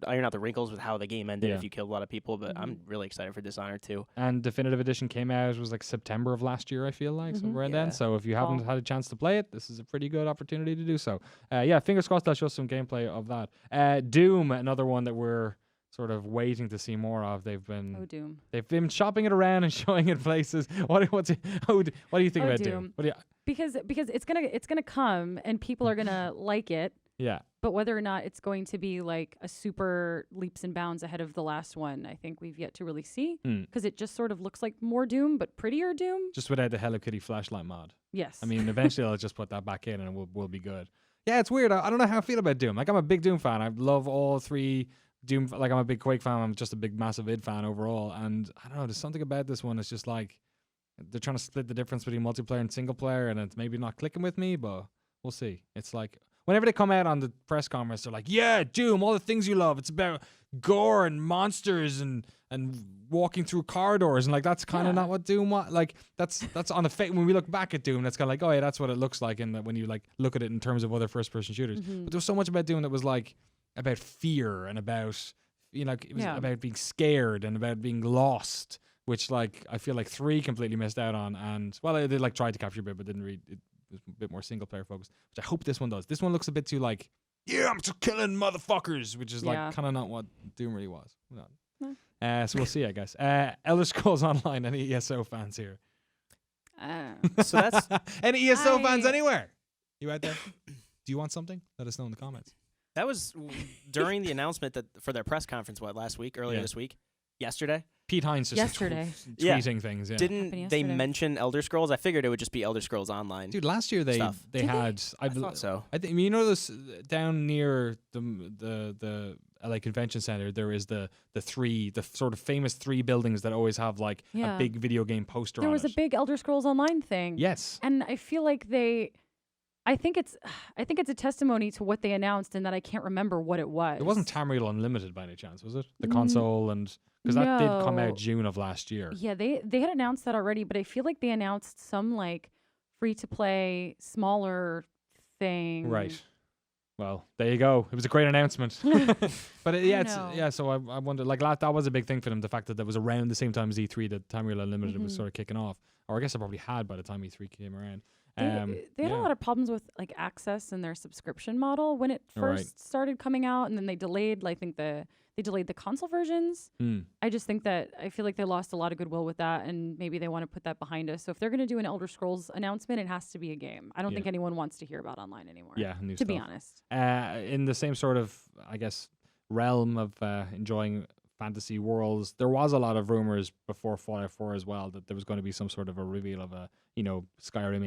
iron out the wrinkles with how the game ended if you killed a lot of people. But I'm really excited for Dishonored 2. And Definitive Edition came out, it was September of last year, I feel like, somewhere around then. So if you haven't had a chance to play it, this is a pretty good opportunity to do so. Fingers crossed they'll show some gameplay of that. Doom, another one that we're sort of waiting to see more of. Doom. They've been shopping it around and showing it places. What do you think about Doom? Because it's gonna come and people are gonna like it. Yeah. But whether or not it's going to be a super leaps and bounds ahead of the last one, I think we've yet to really see. Because it just sort of looks like more Doom, but prettier Doom. Just without the Hello Kitty flashlight mod. Yes. I mean, eventually I'll just put that back in and we'll be good. Yeah, it's weird. I don't know how I feel about Doom. I'm a big Doom fan. I love all 3 Doom. I'm a big Quake fan. I'm just a big, massive id fan overall. And I don't know, there's something about this one. It's just they're trying to split the difference between multiplayer and single player, and it's maybe not clicking with me, but we'll see. It's whenever they come out on the press conference, they're like, yeah, Doom, all the things you love. It's about gore and monsters and walking through corridors. And that's kind of not what Doom was. That's on the face. When we look back at Doom, that's kind of oh, yeah, that's what it looks like. And when you look at it in terms of other first person shooters. But there was so much about Doom that was about fear and about, it was about being scared and about being lost, which I feel 3 completely missed out on. And they tried to capture a bit, but didn't really. It was a bit more single player focused, which I hope this one does. This one looks a bit too I'm just killing motherfuckers, which is kind of not what Doom really was. No. So we'll see, I guess. Elder Scrolls Online. Any ESO fans here? So that's any ESO fans anywhere? You out there? Do you want something? Let us know in the comments. That was during the announcement for their press conference. Earlier this week? Yesterday? Pete Hines just tweeting things. Yeah. Didn't they mention Elder Scrolls? I figured it would just be Elder Scrolls Online. Dude, last year they had. I thought so. I think this down near the LA Convention Center. There is the sort of famous 3 buildings that always have a big video game poster. There was a big Elder Scrolls Online thing. Yes, and I feel like I think it's a testimony to what they announced, and that I can't remember what it was. It wasn't Tamriel Unlimited by any chance, was it? The console because that did come out June of last year. Yeah, they had announced that already, but I feel like they announced some free to play smaller thing. Right. Well, there you go. It was a great announcement. But so I wonder, that was a big thing for them. The fact that that was around the same time as E3 that Tamriel Unlimited was sort of kicking off, or I guess I probably had by the time E3 came around. They had a lot of problems with access and their subscription model when it first started coming out, and then they delayed. I think they they delayed the console versions. I just think that I feel like they lost a lot of goodwill with that, and maybe they want to put that behind us. So if they're going to do an Elder Scrolls announcement, it has to be a game. I don't think anyone wants to hear about online anymore. Yeah, new to stuff. be honest. In the same sort of, I guess, realm of enjoying fantasy worlds, there was a lot of rumors before Fallout 4 as well that there was going to be some sort of a reveal of a Skyrim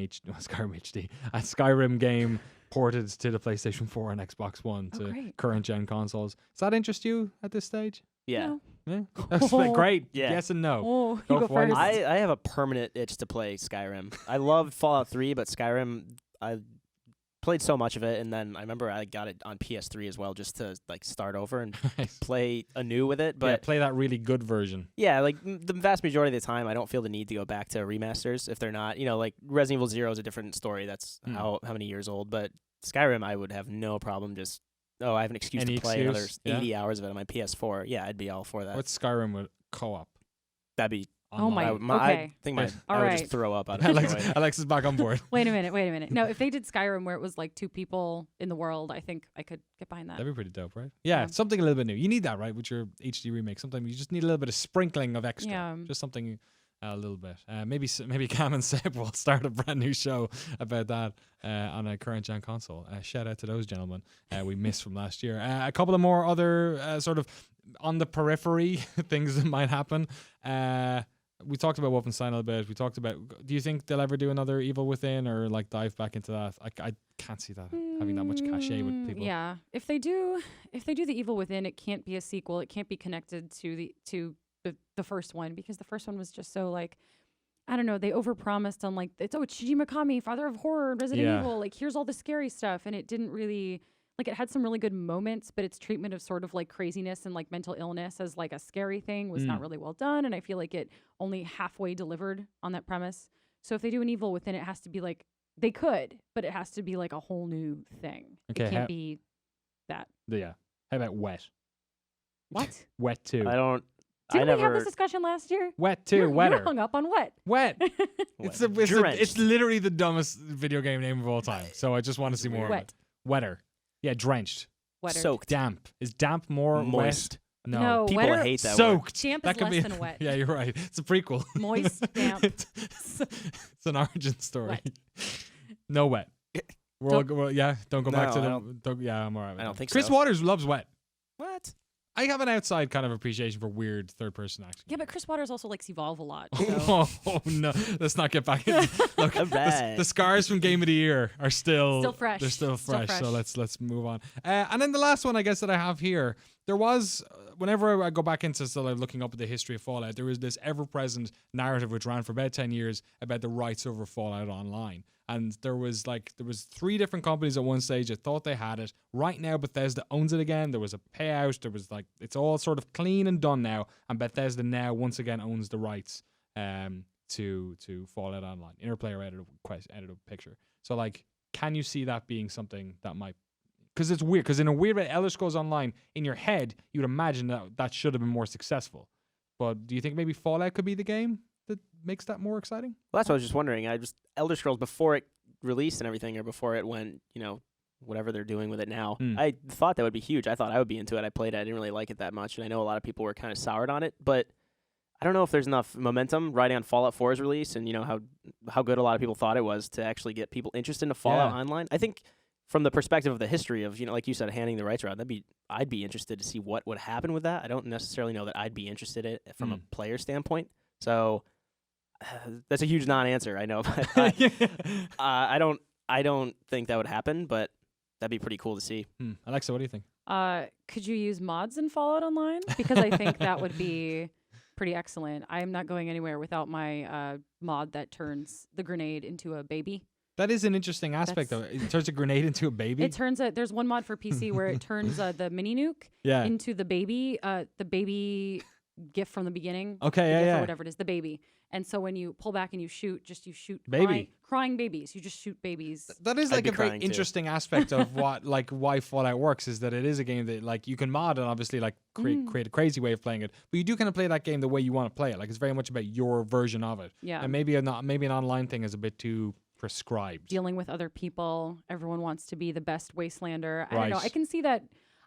game ported to the PlayStation 4 and Xbox One to current gen consoles. Does that interest you at this stage? Yeah. No. Yeah. That's great. Yeah. Yes and no. Oh, you go for it. first. I have a permanent itch to play Skyrim. I loved Fallout 3, but Skyrim, I played so much of it, and then I remember I got it on PS3 as well, just to like start over and play anew with it. But play that really good version. Yeah, like the vast majority of the time, I don't feel the need to go back to remasters if they're not, like Resident Evil 0 is a different story. That's how many years old. But Skyrim, I would have no problem just, I have an excuse to play another 80 hours of it on my PS4. Yeah, I'd be all for that. What's Skyrim with co-op? That'd be... Oh my! I think I would just throw up out of it. Alex is back on board. Wait a minute. No, if they did Skyrim where it was like 2 people in the world, I think I could get behind that. That'd be pretty dope, right? Yeah, something a little bit new. You need that, right, with your HD remake. Sometimes you just need a little bit of sprinkling of extra. Yeah. Just something a little bit. Maybe Cam and Seb will start a brand new show about that on a current gen console. Shout out to those gentlemen we missed from last year. A couple of more other sort of on the periphery things that might happen. We talked about Wolfenstein a little bit. We talked about. Do you think they'll ever do another Evil Within or like dive back into that? I can't see that having that much cachet with people. Yeah, if they do the Evil Within, it can't be a sequel. It can't be connected to the first one, because the first one was just so like, I don't know. They overpromised on like it's Shinji Mikami, father of horror, and Resident Evil. Like here's all the scary stuff, and it didn't really. Like it had some really good moments, but its treatment of sort of like craziness and like mental illness as like a scary thing was not really well done. And I feel like it only halfway delivered on that premise. So if they do an Evil Within, it has to be like, they could, but it has to be like a whole new thing. Okay, it can't be that. Yeah. How about Wet? What? Wet 2. Didn't we have this discussion last year? Wet 2, Wetter. You're hung up on Wet. Wet. It's literally the dumbest video game name of all time. So I just want to see more of it. Wetter. Yeah, drenched. Wetter. Soaked. Damp. Is damp more moist? Wet? No. People wetter, hate that soaked. Damp that is could less be, than wet. Yeah, you're right. It's a prequel. Moist, damp. It's an origin story. Wet. No wet. Don't go back to the... yeah, I'm all right with I don't that. think Chris so. Waters loves wet. What? I have an outside kind of appreciation for weird third-person action. Yeah, but Chris Waters also likes Evolve a lot. So. Oh no, let's not get back into look. The scars from Game of the Year are still fresh. They're still fresh. So let's move on. And then the last one I guess that I have here, there was whenever I go back into looking up at the history of Fallout, there was this ever-present narrative which ran for about 10 years about the rights over Fallout Online. And there was 3 different companies at one stage that thought they had it. Right now, Bethesda owns it again. There was a payout. There was it's all sort of clean and done now. And Bethesda now once again owns the rights to Fallout Online. Interplayer out of the picture. So can you see that being something that might? Because it's weird. Because in a weird way, Elder Scrolls Online, in your head, you'd imagine that should have been more successful. But do you think maybe Fallout could be the game that makes that more exciting? Well, that's what I was just wondering. Elder Scrolls, before it released and everything, or before it went, whatever they're doing with it now, I thought that would be huge. I thought I would be into it. I played it. I didn't really like it that much, and I know a lot of people were kind of soured on it, but I don't know if there's enough momentum riding on Fallout 4's release and, how good a lot of people thought it was to actually get people interested in Fallout Online. I think from the perspective of the history of, like you said, handing the rights around, I'd be interested to see what would happen with that. I don't necessarily know that I'd be interested in it from a player standpoint. So that's a huge non-answer, I know, but I don't think that would happen, but that'd be pretty cool to see. Alexa, what do you think? Could you use mods in Fallout Online? Because I think that would be pretty excellent. I am not going anywhere without my mod that turns the grenade into a baby. That is an interesting aspect, though. It turns a grenade into a baby. There's one mod for PC where it turns the mini nuke into the baby GIF from the beginning. Okay, or whatever it is, the baby. And so when you pull back and you shoot baby crying babies. You just shoot babies. That is a very interesting aspect of what why Fallout works, is that it is a game that you can mod and obviously create a crazy way of playing it, but you do kind of play that game the way you want to play it. It's very much about your version of it. Yeah. And maybe an online thing is a bit too prescribed. Dealing with other people, everyone wants to be the best wastelander. I don't know. I can see that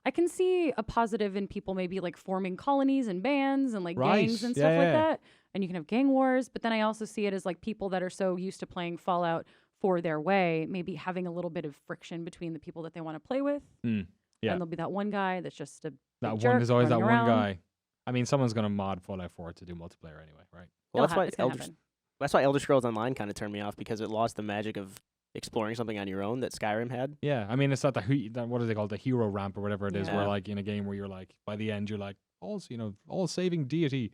I can see a positive in people maybe like forming colonies and bands and like Right. gangs and Yeah, stuff like yeah. that. And you can have gang wars. But then I also see it as like people that are so used to playing Fallout for their way, maybe having a little bit of friction between the people that they want to play with. Yeah. And there'll be that one guy that's just a That big one, jerk there's always that running one around. guy. I mean, someone's going to mod Fallout 4 to do multiplayer anyway, right? Well, It'll it's gonna happen. That's why Elder Scrolls Online kind of turned me off because it lost the magic of exploring something on your own that Skyrim had. Yeah, I mean, it's not that what is it called, the hero ramp or whatever it is, where Yeah. like in a game where you're like, by the end, you're like, all saving deity.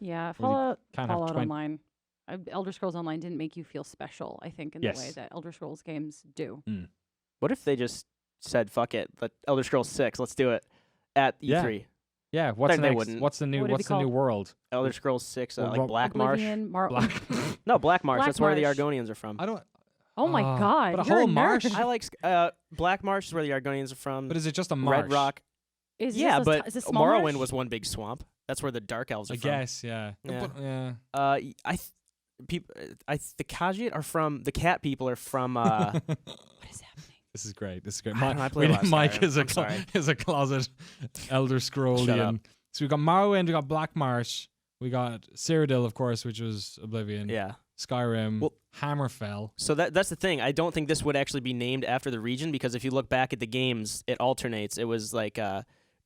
Yeah, Well, Fallout have 20 Online. Elder Scrolls Online didn't make you feel special, I think, in the way that Elder Scrolls games do. What if they just said, "Fuck it, Elder Scrolls 6, let's do it at E3." Yeah, what's They next? wouldn't. What's the new? What would it What's be the new called? world? Elder Scrolls 6, Well, like Black Marsh. Oblivion, Black. No, Black Marsh. Black That's where the Marsh. Argonians are from. I don't. Oh my God! But a you're whole nerd. marsh. I like Black Marsh is where the Argonians are from. But is it just a marsh? Red Rock. Is Yeah, this but is this small Morrowind marsh? was one big swamp. That's where the Dark Elves are I from. guess. Yeah. Yeah. But, yeah. The Khajiit are from the cat people are from. What is happening? This is great. This is great. I don't know, I play a lot of Mike Skyrim. is a I'm sorry. is a closet Elder Shut Scrollian. up. So we got Morrowind, we got Black Marsh, we got Cyrodiil, of course, which was Oblivion. Yeah. Skyrim, Well- Hammerfell. So that's the thing. I don't think this would actually be named after the region because if you look back at the games, it alternates. It was like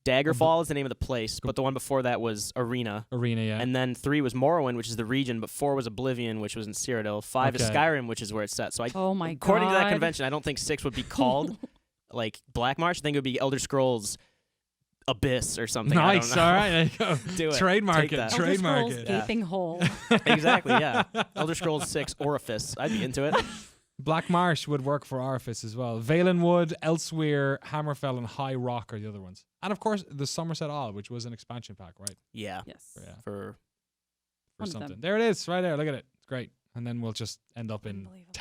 Daggerfall is the name of the place, but the one before that was Arena. Arena, yeah. And then 3 was Morrowind, which is the region, but 4 was Oblivion, which was in Cyrodiil. 5 is Okay. Skyrim, which is where it's set. So Oh my God! according to that convention, I don't think 6 would be called like Black Marsh. I think it would be Elder Scrolls Abyss or something. I Nice. don't know. All right. There you go. Do it. Trademark Take it. that. Elder Trademark Scrolls it. Yeah. gaping hole. Exactly, yeah. Elder Scrolls 6 Orifice. I'd be into it. Black Marsh would work for Orifice as well. Valenwood, Elsewhere, Hammerfell, and High Rock are the other ones. And of course, the Somerset Isle, which was an expansion pack, right? Yeah. Yes. Yeah. For For One of them. something. There it is, right there. Look at it. It's great. And then we'll just end up in Unbelievable.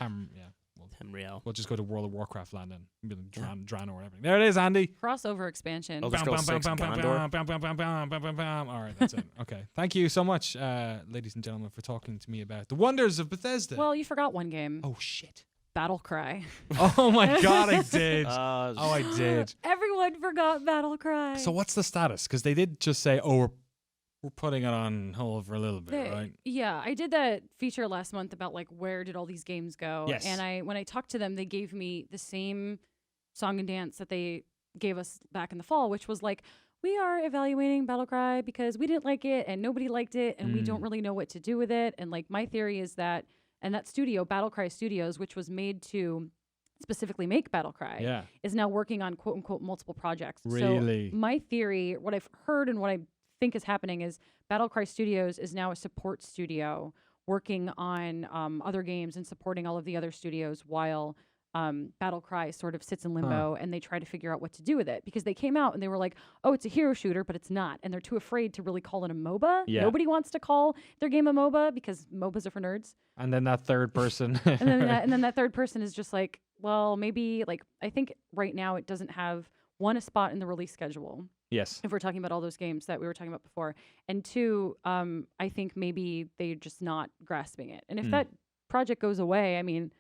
Tamriel. We'll just go to World of Warcraft land and be like Dran or whatever. There it is, Andy. Crossover expansion. Elder Scrolls 6 Gondor. All right, that's it. Okay. Thank you so much, ladies and gentlemen, for talking to me about the wonders of Bethesda. Well, you forgot one game. oh, shit. Battle Cry. Oh, my God, I did. Uh, Oh, I did. Everyone forgot Battle Cry. So what's the status? Because they did just say, oh, we're putting it on hold for a little bit, right? Yeah, I did that feature last month about like where did all these games go. Yes. And when I talked to them, they gave me the same song and dance that they gave us back in the fall, which was like, we are evaluating Battle Cry because we didn't like it and nobody liked it and we don't really know what to do with it. And like my theory is that, and that studio, Battle Cry Studios, which was made to specifically make Battle Cry, Yeah. is now working on quote unquote multiple projects. Really? So my theory, what I've heard and what I think is happening is Battle Cry Studios is now a support studio working on other games and supporting all of the other studios while Battle Cry sort of sits in limbo and they try to figure out what to do with it because they came out and they were like, oh, it's a hero shooter, but it's not. And they're too afraid to really call it a MOBA. Yeah. Nobody wants to call their game a MOBA because MOBAs are for nerds. And then that third person. And then that third person is just like, well, maybe like, I think right now it doesn't have one, a spot in the release schedule. Yes. If we're talking about all those games that we were talking about before. And 2, I think maybe they're just not grasping it. And if that project goes away, I mean,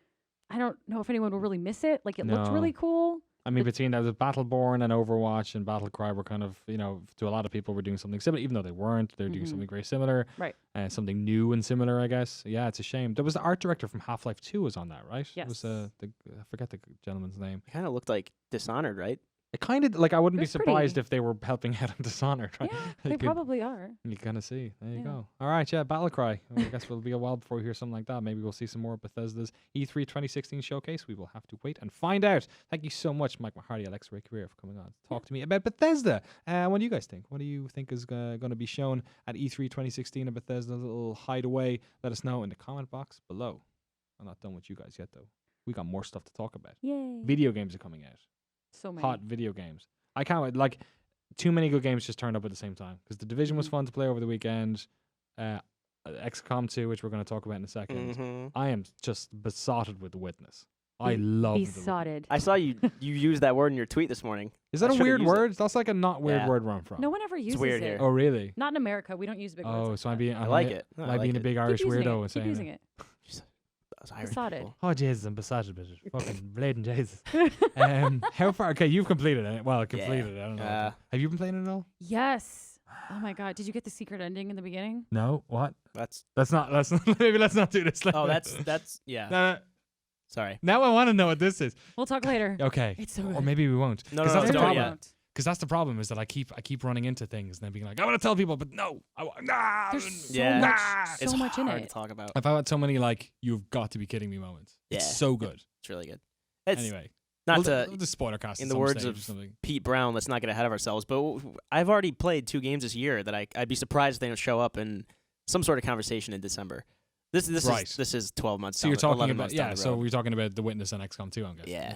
I don't know if anyone will really miss it. Like, it looked No. really cool. I mean, between that, Battleborn and Overwatch and Battlecry were kind of, to a lot of people, were doing something similar, even though they weren't. They're doing something very similar. Right. Something new and similar, I guess. Yeah, it's a shame. There was the art director from Half-Life 2 was on that, right? It was Yes. I forget the gentleman's name. It kind of looked like Dishonored, right? It kind of, like, I wouldn't It be was surprised pretty. if they were helping out on Dishonored, right? Yeah, You they could- probably are. You kind of see. There you Yeah. go. All right, yeah, Battlecry. Well, I guess it'll be a while before we hear something like that. Maybe we'll see some more Bethesda's E3 2016 showcase. We will have to wait and find out. Thank you so much, Mike McHardy, Alex Ray Career, for coming on to talk to me about Bethesda. What do you guys think? What do you think is going to be shown at E3 2016 at Bethesda? A little hideaway. Let us know in the comment box below. I'm not done with you guys yet, though. We got more stuff to talk about. Yay. Video games are coming out. So many. Hot video games. I can't wait. Like, too many good games just turned up at the same time. Because The Division was fun to play over the weekend. XCOM 2, which we're going to talk about in a second. Mm-hmm. I am just besotted with The Witness. I love The Witness. Besotted. I saw you used that word in your tweet this morning. Is that I a should've weird used it. word? That's like a not weird Yeah. word where I'm from. No one ever uses weird it. here. Oh, really? Not in America. We don't use big words. Oh, like so I'm that. being, I like it. No, am I I like being a it. big Keep Irish using weirdo and it. Keep saying using it? it. Those Irish Besotted. people. Oh, Jesus, I'm besotted with it. Fucking blatant Jesus. How far? Okay, you've completed it. Well, completed it. I don't know. Have you been playing it at all? Yes. Oh my God. Did you get the secret ending in the beginning? No. What? That's Maybe let's not do this. oh, that's yeah. No. Sorry. Now I want to know what this is. We'll talk later. Okay. It's so Or good. maybe we won't. No, Because no, that's the don't problem. yet. Because that's the problem is that I keep running into things and then being like, I want to tell people, but no. There's so Yeah. much, It's so much in hard to it. talk about. I've had so many like, you've got to be kidding me moments. Yeah. It's so good. It's really good. It's Anyway. not we'll to just spoiler cast in at the some words stage of or something. Pete Brown, let's not get ahead of ourselves, but I've already played 2 games this year that I'd be surprised if they don't show up in some sort of conversation in December. This is 12 months. So you're talking 11 about months down the so road. we're talking about The Witness and XCOM 2, I'm guessing. Yeah.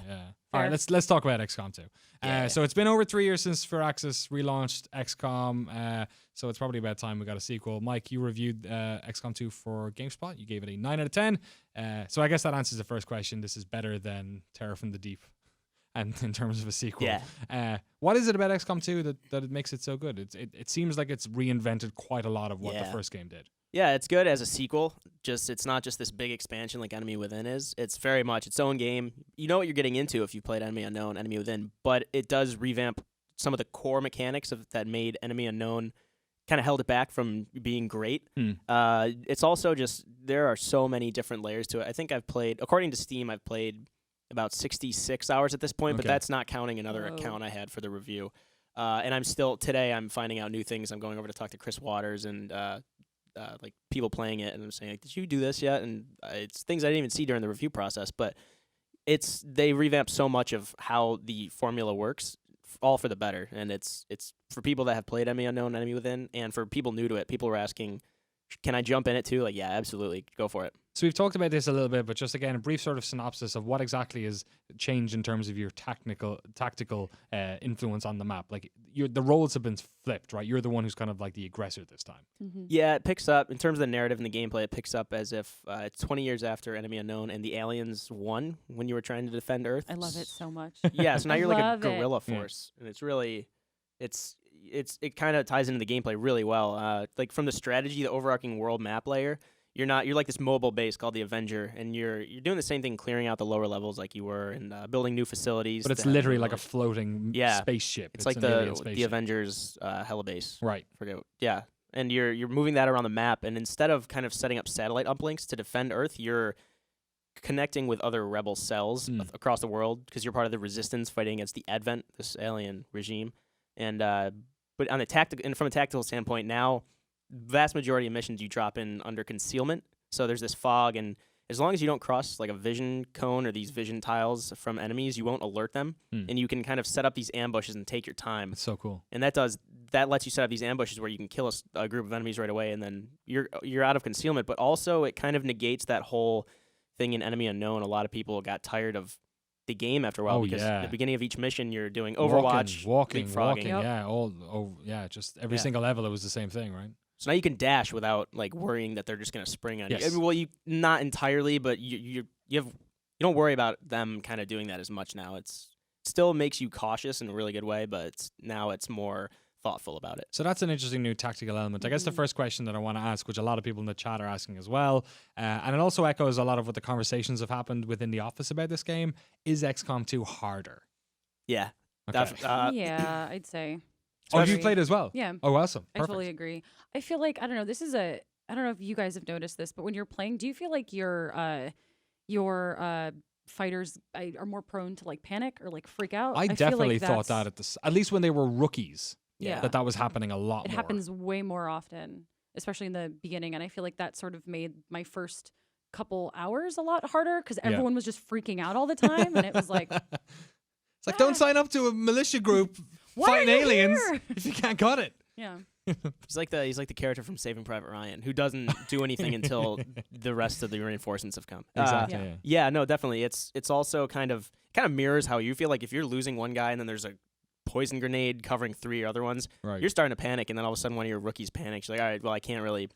All right, let's talk about XCOM 2. Yeah. So it's been over 3 years since Firaxis relaunched XCOM. So it's probably about time we got a sequel. Mike, you reviewed XCOM 2 for GameSpot. You gave it a 9 out of 10. So I guess that answers the first question. This is better than Terror from the Deep, and in terms of a sequel. Yeah. What is it about XCOM 2 that it makes it so good? It seems like it's reinvented quite a lot of what the first game did. Yeah, it's good as a sequel. It's not just this big expansion like Enemy Within is. It's very much its own game. You know what you're getting into if you played Enemy Unknown, Enemy Within, but it does revamp some of the core mechanics that made Enemy Unknown kind of held it back from being great. It's also just there are so many different layers to it. I think according to Steam, I've played about 66 hours at this point, but that's not counting another account I had for the review. And I'm finding out new things. I'm going over to talk to Chris Waters and like people playing it, and I'm saying, like, did you do this yet? And it's things I didn't even see during the review process, but they revamped so much of how the formula works, all for the better. And it's for people that have played Enemy Unknown, Enemy Within, and for people new to it, people were asking, can I jump in it too? Like, yeah, absolutely, go for it. So we've talked about this a little bit, but just again, a brief sort of synopsis of what exactly is changed in terms of your tactical influence on the map. Like the roles have been flipped, right? You're the one who's kind of like the aggressor this time. Mm-hmm. Yeah, it picks up in terms of the narrative and the gameplay. It picks up as if it's 20 years after Enemy Unknown and the aliens won when you were trying to defend Earth. I love it so much. Yeah, so now you're like a love it. guerrilla force, and it's really, it kind of ties into the gameplay really well. Like from the strategy, the overarching world map layer, you're like this mobile base called the Avenger, and you're doing the same thing, clearing out the lower levels like you were, and building new facilities. But it's literally like a floating spaceship. It's like an the alien spaceship. Avengers hella base. Right. Yeah, and you're moving that around the map, and instead of kind of setting up satellite uplinks to defend Earth, you're connecting with other rebel cells across the world because you're part of the resistance fighting against the Advent, this alien regime. And but on the from a tactical standpoint, now vast majority of missions you drop in under concealment. So there's this fog, and as long as you don't cross like a vision cone or these vision tiles from enemies, you won't alert them, and you can kind of set up these ambushes and take your time. It's so cool. And that lets you set up these ambushes where you can kill a group of enemies right away, and then you're out of concealment. But also, it kind of negates that whole thing in Enemy Unknown. A lot of people got tired of the game after a while because at the beginning of each mission you're doing Overwatch, walking, leapfrogging. just every single level it was the same thing, right? So now you can dash without like worrying that they're just gonna spring on Yes. you. I mean, well, you not entirely, but you don't worry about them kind of doing that as much now. It still makes you cautious in a really good way, but now it's more thoughtful about it. So that's an interesting new tactical element. I guess the first question that I want to ask, which a lot of people in the chat are asking as well, and it also echoes a lot of what the conversations have happened within the office about this game, is XCOM 2 harder? Yeah. Okay. Yeah, I'd say. Oh, have you played as well? Yeah. Oh, awesome. I Perfect. totally agree. I feel like, I don't know, I don't know if you guys have noticed this, but when you're playing, do you feel like your fighters are more prone to like panic or like freak out? I feel definitely like thought that's- that at least when they were rookies, Yeah. that was happening a lot It more. happens way more often, especially in the beginning. And I feel like that sort of made my first couple hours a lot harder because everyone was just freaking out all the time. And it was like, it's like, don't sign up to a militia group Why fighting are you aliens here? if you can't cut it. yeah. He's like the character from Saving Private Ryan who doesn't do anything until the rest of the reinforcements have come. Exactly. Yeah. Yeah. Yeah, no, definitely. It's also kind of mirrors how you feel like if you're losing one guy and then there's a poison grenade covering 3 other ones, Right. you're starting to panic, and then all of a sudden one of your rookies panics. You're like, all right, well, I can't really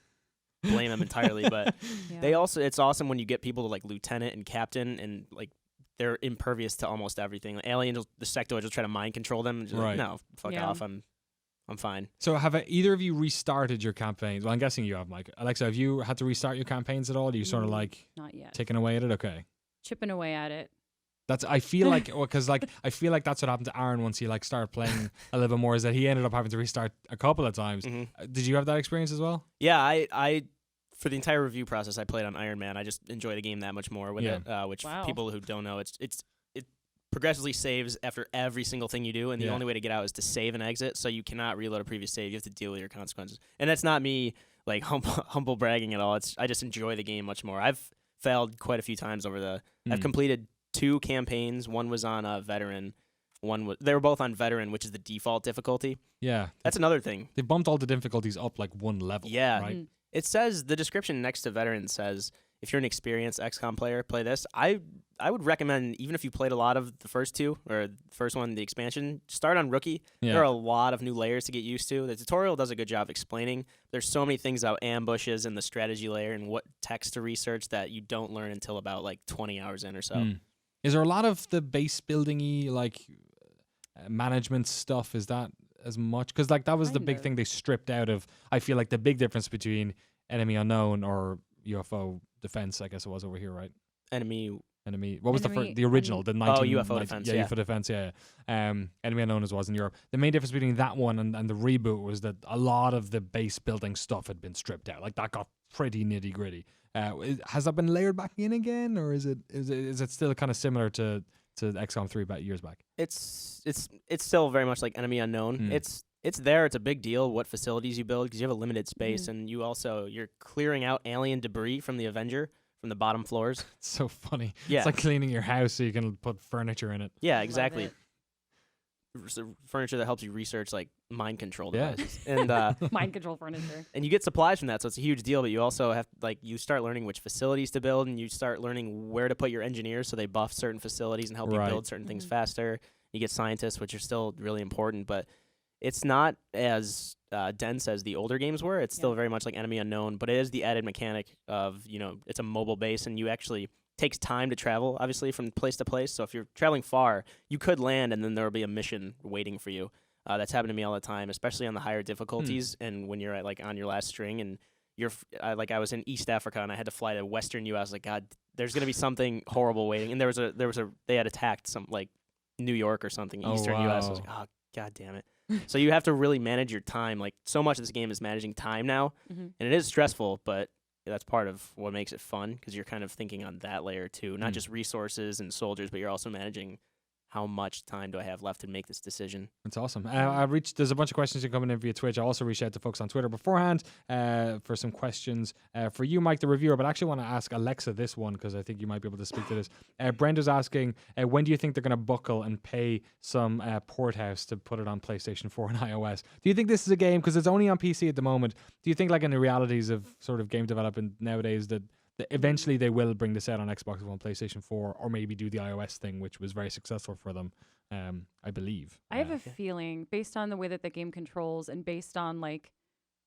blame him entirely, but Yeah. it's awesome when you get people to like lieutenant and captain and like they're impervious to almost everything. Like, aliens, the sectoids will try to mind control them. And just Right. like, no, fuck Yeah. off. I'm I'm fine. So have either of you restarted your campaigns? Well, I'm guessing you have, Mike. Alexa, have you had to restart your campaigns at all? Are you sort of like not yet. ticking away at it? Okay. Chipping away at it. I feel like, because I feel like that's what happened to Aaron once he like started playing a little bit more, is that he ended up having to restart a couple of times. Mm-hmm. Did you have that experience as well? Yeah, I for the entire review process, I played on Iron Man. I just enjoy the game that much more with it. Which people who don't know, it progressively saves after every single thing you do, and the only way to get out is to save and exit. So you cannot reload a previous save. You have to deal with your consequences. And that's not me like humble bragging at all. I just enjoy the game much more. I've failed quite a few times over the. I've completed 2 campaigns. One was on a veteran. They were both on veteran, which is the default difficulty. Yeah, that's another thing. They bumped all the difficulties up like 1 level. Yeah, right. It says the description next to veteran says if you're an experienced XCOM player, play this. I would recommend, even if you played a lot of the first 2 or the first one, the expansion, start on rookie. Yeah. There are a lot of new layers to get used to. The tutorial does a good job explaining. There's so many things about ambushes and the strategy layer and what text to research that you don't learn until about like 20 hours in or so. Is there a lot of the base building-y like management stuff? Is that as much? Because like that was the big thing they stripped out of. I feel like the big difference between Enemy Unknown or UFO Defense, I guess it was over here, right? Enemy. What was the original? The 19, UFO Defense. Yeah, UFO Defense. Yeah. Enemy Unknown as was in Europe. The main difference between that one and the reboot was that a lot of the base building stuff had been stripped out. Like that got pretty nitty gritty. Has that been layered back in again, or is it still kind of similar to XCOM 3 about years back? It's still very much like Enemy Unknown. It's there. It's a big deal what facilities you build because you have a limited space, and you're clearing out alien debris from the Avenger from the bottom floors. It's so funny. Yeah. It's like cleaning your house so you can put furniture in it. Yeah, exactly. Furniture that helps you research like mind control devices and mind control furniture. And you get supplies from that, so it's a huge deal. But you also have you start learning which facilities to build, and you start learning where to put your engineers so they buff certain facilities and help you build certain things faster. You get scientists, which are still really important, but it's not as dense as the older games were. It's still very much like Enemy Unknown, but it is the added mechanic of it's a mobile base, and you actually. Takes time to travel, obviously, from place to place. So if you're traveling far, you could land, and then there will be a mission waiting for you. That's happened to me all the time, especially on the higher difficulties, and when you're at, on your last string, and you're I was in East Africa, and I had to fly to Western U.S. Like, God, there's gonna be something horrible waiting, and they had attacked some New York or something, Eastern U.S. I was like, oh, God damn it. So you have to really manage your time. Like, so much of this game is managing time now, and it is stressful, but that's part of what makes it fun because you're kind of thinking on that layer too, not just resources and soldiers, but you're also managing how much time do I have left to make this decision. That's awesome. There's a bunch of questions coming in via Twitch. I also reached out to folks on Twitter beforehand for some questions for you, Mike, the reviewer, but I actually want to ask Alexa this one because I think you might be able to speak to this. Brenda's asking, when do you think they're going to buckle and pay some port house to put it on PlayStation 4 and iOS? Do you think this is a game, because it's only on PC at the moment, do you think in the realities of sort of game development nowadays that eventually they will bring this out on Xbox One, PlayStation 4, or maybe do the iOS thing, which was very successful for them, I believe. I have a feeling, based on the way that the game controls and based on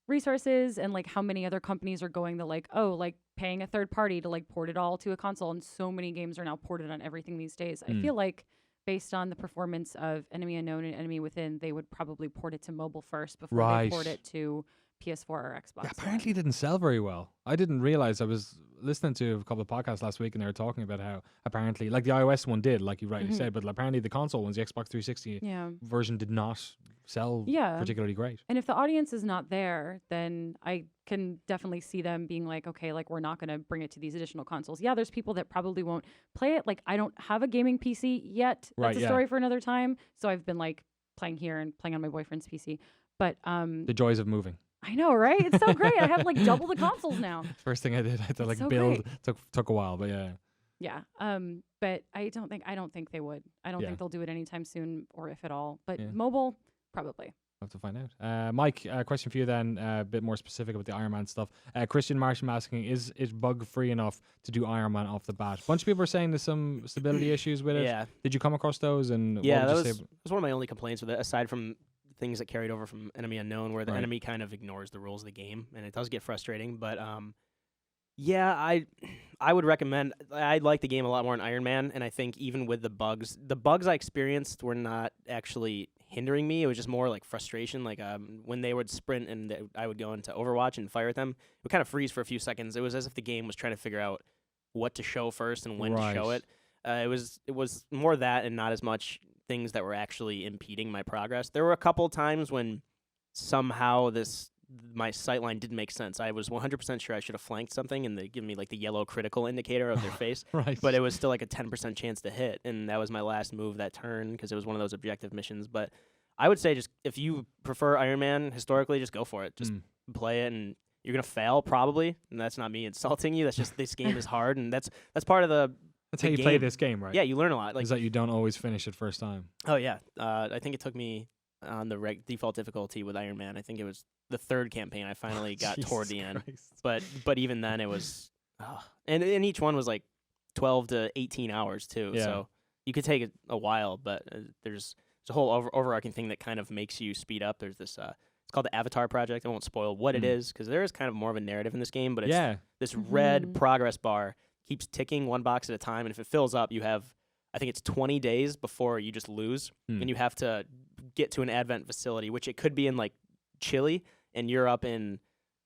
resources and how many other companies are going to paying a third party to port it all to a console, and so many games are now ported on everything these days. I feel like based on the performance of Enemy Unknown and Enemy Within, they would probably port it to mobile first before they port it to PS4 or Xbox. Yeah, apparently it didn't sell very well. I didn't realize. I was listening to a couple of podcasts last week, and they were talking about how apparently, the iOS one did, like you rightly said, but apparently the console ones, the Xbox 360 version, did not sell particularly great. And if the audience is not there, then I can definitely see them being okay, we're not going to bring it to these additional consoles. Yeah, there's people that probably won't play it. I don't have a gaming PC yet. That's a story for another time. So I've been playing here and playing on my boyfriend's PC. But the joys of moving. I know, right? It's so great. I have double the consoles now. First thing I did, I had to build. Took a while, but yeah. Yeah. But I don't think they would. I don't think they'll do it anytime soon, or if at all. But mobile, probably. I'll have to find out. Mike, a question for you then, a bit more specific about the Iron Man stuff. Christian Marsham asking, is it bug free enough to do Iron Man off the bat? A bunch of people are saying there's some stability issues with it. Yeah. Did you come across those? And yeah, that was one of my only complaints with it, aside from things that carried over from Enemy Unknown, where the enemy kind of ignores the rules of the game, and it does get frustrating. But I would recommend. I like the game a lot more in Iron Man, and I think even with the bugs I experienced were not actually hindering me. It was just more like frustration. Like when they would sprint and I would go into Overwatch and fire at them, it would kind of freeze for a few seconds. It was as if the game was trying to figure out what to show first and when to show it. It was more that and not as much things that were actually impeding my progress. There were a couple times when somehow my sightline didn't make sense. I was 100% sure I should have flanked something, and they give me like the yellow critical indicator of their face. Right. But it was still like a 10% chance to hit, and that was my last move that turn because it was one of those objective missions. But I would say just if you prefer Iron Man historically, just go for it. Just play it, and you're gonna fail probably. And that's not me insulting you. That's just this game is hard, and that's part of the. That's how you play this game, right? Yeah, you learn a lot. Like, is that you don't always finish it first time. Oh yeah, I think it took me on the default difficulty with Iron Man. I think it was the third campaign. I finally got toward the end, but even then it was, and each one was like 12 to 18 hours too. Yeah. So you could take a while, but there's a whole overarching thing that kind of makes you speed up. There's this. It's called the Avatar Project. I won't spoil what it is because there is kind of more of a narrative in this game, but it's this red progress bar keeps ticking one box at a time, and if it fills up, you have, I think it's 20 days before you just lose, and you have to get to an advent facility, which it could be in like Chile, and you're up in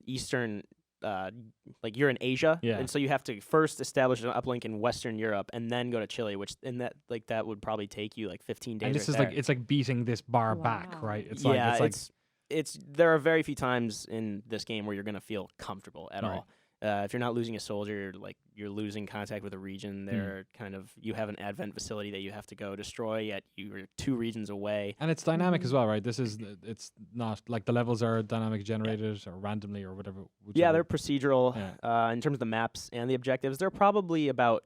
Eastern, like you're in Asia, and so you have to first establish an uplink in Western Europe, and then go to Chile, which that would probably take you like 15 days. And this is there. like it's like beating this bar back, right? It's it's there are very few times in this game where you're gonna feel comfortable at all. If you're not losing a soldier, like you're losing contact with a region, you have an advent facility that you have to go destroy, yet you're 2 regions away. And it's dynamic as well, right? It's not like the levels are dynamic generated or randomly or whatever. Yeah, they're procedural. In terms of the maps and the objectives, they're probably about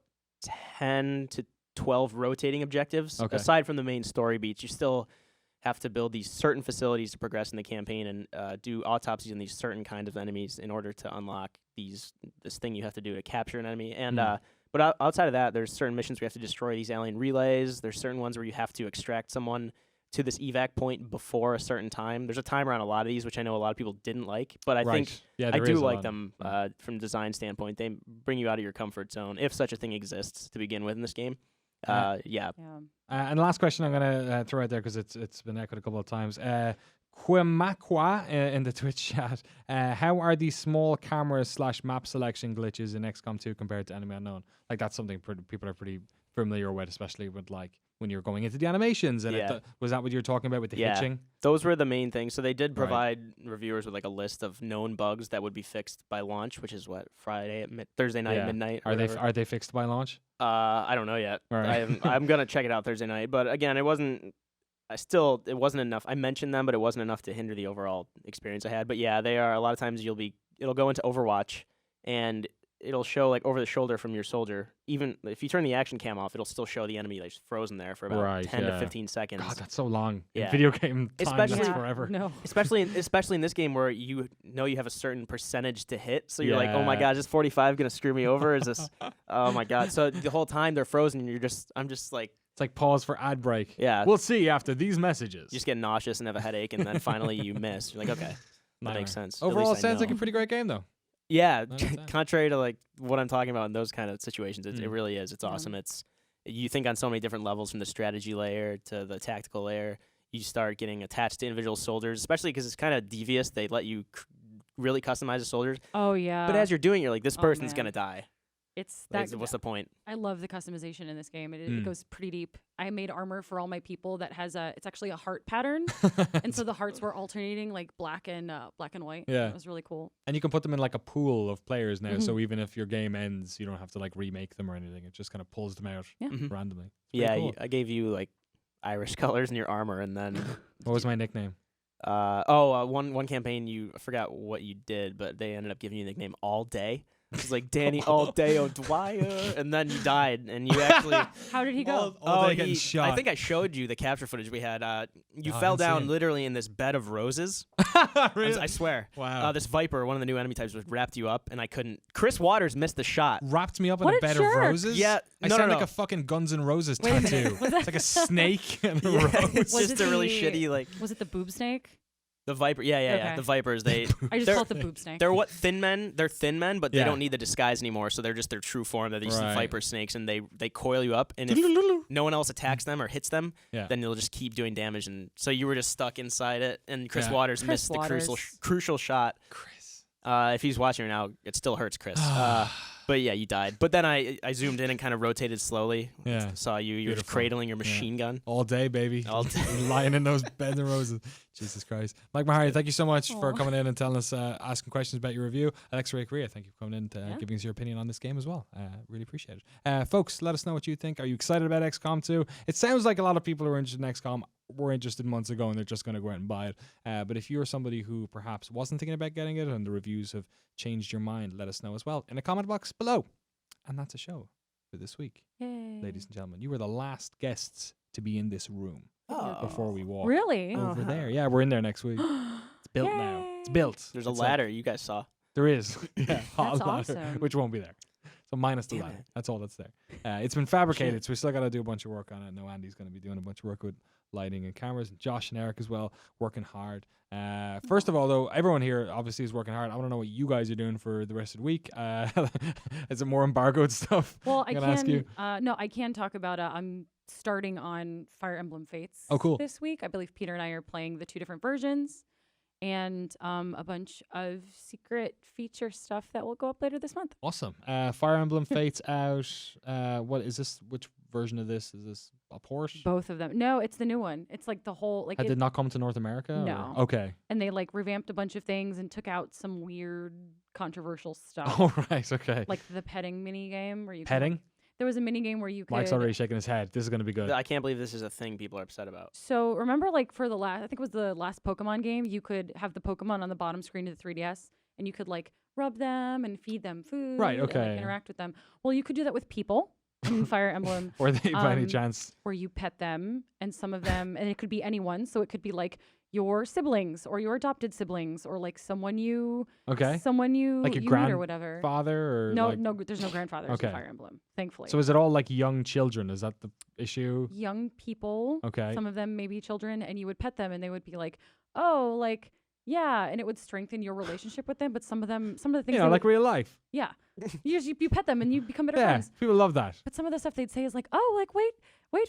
10 to 12 rotating objectives. Okay. Aside from the main story beats, you still have to build these certain facilities to progress in the campaign and do autopsies on these certain kinds of enemies in order to unlock this thing you have to do to capture an enemy. And but outside of that, there's certain missions where you have to destroy these alien relays. There's certain ones where you have to extract someone to this evac point before a certain time. There's a timer on a lot of these, which I know a lot of people didn't like, but I think I do like them from design standpoint. They bring you out of your comfort zone, if such a thing exists to begin with in this game. And the last question I'm gonna throw out there because it's been echoed a couple of times. Quimakwa in the Twitch chat. How are these small cameras / map selection glitches in XCOM 2 compared to Enemy Unknown? Like that's something people are pretty familiar with, especially with like when you're going into the animations. And was that what you were talking about with the hitching? Those were the main things. So they did provide reviewers with like a list of known bugs that would be fixed by launch, which is what, Thursday night at midnight. Are they fixed by launch? I don't know yet. Right. I'm gonna check it out Thursday night. But again, it wasn't enough. I mentioned them, but it wasn't enough to hinder the overall experience I had. But yeah, they are. A lot of times it'll go into Overwatch and it'll show like over the shoulder from your soldier. Even if you turn the action cam off, it'll still show the enemy like frozen there for about 10 to 15 seconds. God, that's so long. Yeah. In video game time, that's forever. No. Especially in this game where you know you have a certain percentage to hit. So you're like, oh my God, is 45 going to screw me over? Is this, oh my God. So the whole time they're frozen and I'm just like. It's like pause for ad break. Yeah. We'll see after these messages. You just get nauseous and have a headache, and then finally you miss. You're like, okay, that makes sense. Overall, it sounds like a pretty great game, though. Yeah, contrary to like what I'm talking about in those kind of situations, it really is. It's awesome. You think on so many different levels, from the strategy layer to the tactical layer. You start getting attached to individual soldiers, especially because it's kind of devious. They let you really customize the soldiers. Oh yeah. But as you're doing, you're like, this person's gonna die. It's like, what's the point? I love the customization in this game. It goes pretty deep. I made armor for all my people that has it's actually a heart pattern, and so the hearts were alternating like black and white. Yeah, it was really cool. And you can put them in like a pool of players now, so even if your game ends, you don't have to like remake them or anything. It just kind of pulls them out randomly. Yeah, I gave you like Irish colors in your armor, and then what was my nickname? One campaign I forgot what you did, but they ended up giving you the nickname All Day. It was like Danny All Day O'Dwyer, and then you died, and you actually. How did he go? All day getting shot. I think I showed you the capture footage we had. You fell down literally in this bed of roses. Really? I swear. Wow. This Viper, one of the new enemy types, was wrapped you up, and I couldn't. Chris Waters missed the shot. Wrapped me up in a bed of roses? Yeah. I sound like a fucking Guns N' Roses tattoo. It's like a snake and a rose. It's just a really shitty like. Was it the boob snake? The Viper, yeah. Okay. The Vipers, I just they're- call it the boob snake. they're what thin men. They're thin men, but they Yeah. don't need the disguise anymore. So they're just their true form. They're these Right. viper snakes, and they coil you up. And if no one else attacks them or hits them, Yeah. then they'll just keep doing damage. And so you were just stuck inside it. And Chris Yeah. Waters Chris missed Waters. the crucial shot. Chris. If he's watching right now, it still hurts, Chris. But yeah, you died. But then I zoomed in and kind of rotated slowly. Yeah. Saw you. You were Beautiful. cradling your machine gun. All day, baby. All day. Lying in those beds and roses. Jesus Christ. Mike Mahari, thank you so much for Aw. coming in and telling us, asking questions about your review. Alex Ray Korea, thank you for coming in to Yeah. giving us your opinion on this game as well. Really appreciate it. Folks, let us know what you think. Are you excited about XCOM 2? It sounds like a lot of people who are interested in XCOM were interested months ago and they're just going to go out and buy it. But if you're somebody who perhaps wasn't thinking about getting it and the reviews have changed your mind, let us know as well in the comment box below. And that's a show for this week. Yay. Ladies and gentlemen, you were the last guests to be in this room before we walk Really? over there. Yeah, we're in there next week. It's built now. It's Yay. built. There's a It's ladder you guys saw. there is. Yeah, That's a ladder, awesome. which won't be there. So minus the Damn ladder. it. That's all that's there. It's been fabricated, so we still got to do a bunch of work on it. No, Andy's going to be doing a bunch of work with lighting and cameras. And Josh and Eric as well, working hard. First of all, though, everyone here obviously is working hard. I want to know what you guys are doing for the rest of the week. Is it more embargoed stuff? Well, I I'm gonna ask you. can. No, I can talk about. I'm starting on Fire Emblem Fates. Oh, cool. This week, I believe Peter and I are playing the 2 different versions, and a bunch of secret feature stuff that will go up later this month. Awesome. Fire Emblem Fates out. What is this? Which version of this? Is this a port? Both of them. No, it's the new one. It's like the whole like. Had it- did not come to North America? or- No. Okay. and they like revamped a bunch of things and took out some weird controversial stuff. All right. Okay. Like the petting mini game where you Petting. there was a mini game where you could. Mike's already shaking his head. This is going to be good. I can't believe this is a thing people are upset about. So remember, like for the last, I think it was the last Pokemon game, you could have the Pokemon on the bottom screen of the 3DS, and you could like rub them and feed them food. Right, and, okay. like, interact with them. Well, you could do that with people in Fire Emblem, Or they, by any Um, chance? where you pet them, and some of them, and it could be anyone. So it could be like your siblings or your adopted siblings or like someone you, Okay. someone you, Like your you meet or whatever. Father or No, like, no, there's no grandfathers Okay. in Fire Emblem, thankfully. So is it all like young children? Is that the issue? Young people, Okay. some of them may be children, and you would pet them, and they would be like, "Oh, like yeah," and it would strengthen your relationship with them. But some of the things, You they know, like would- real life. yeah, you pet them and you become better Yeah. friends. People love that. But some of the stuff they'd say is like, "Oh, like wait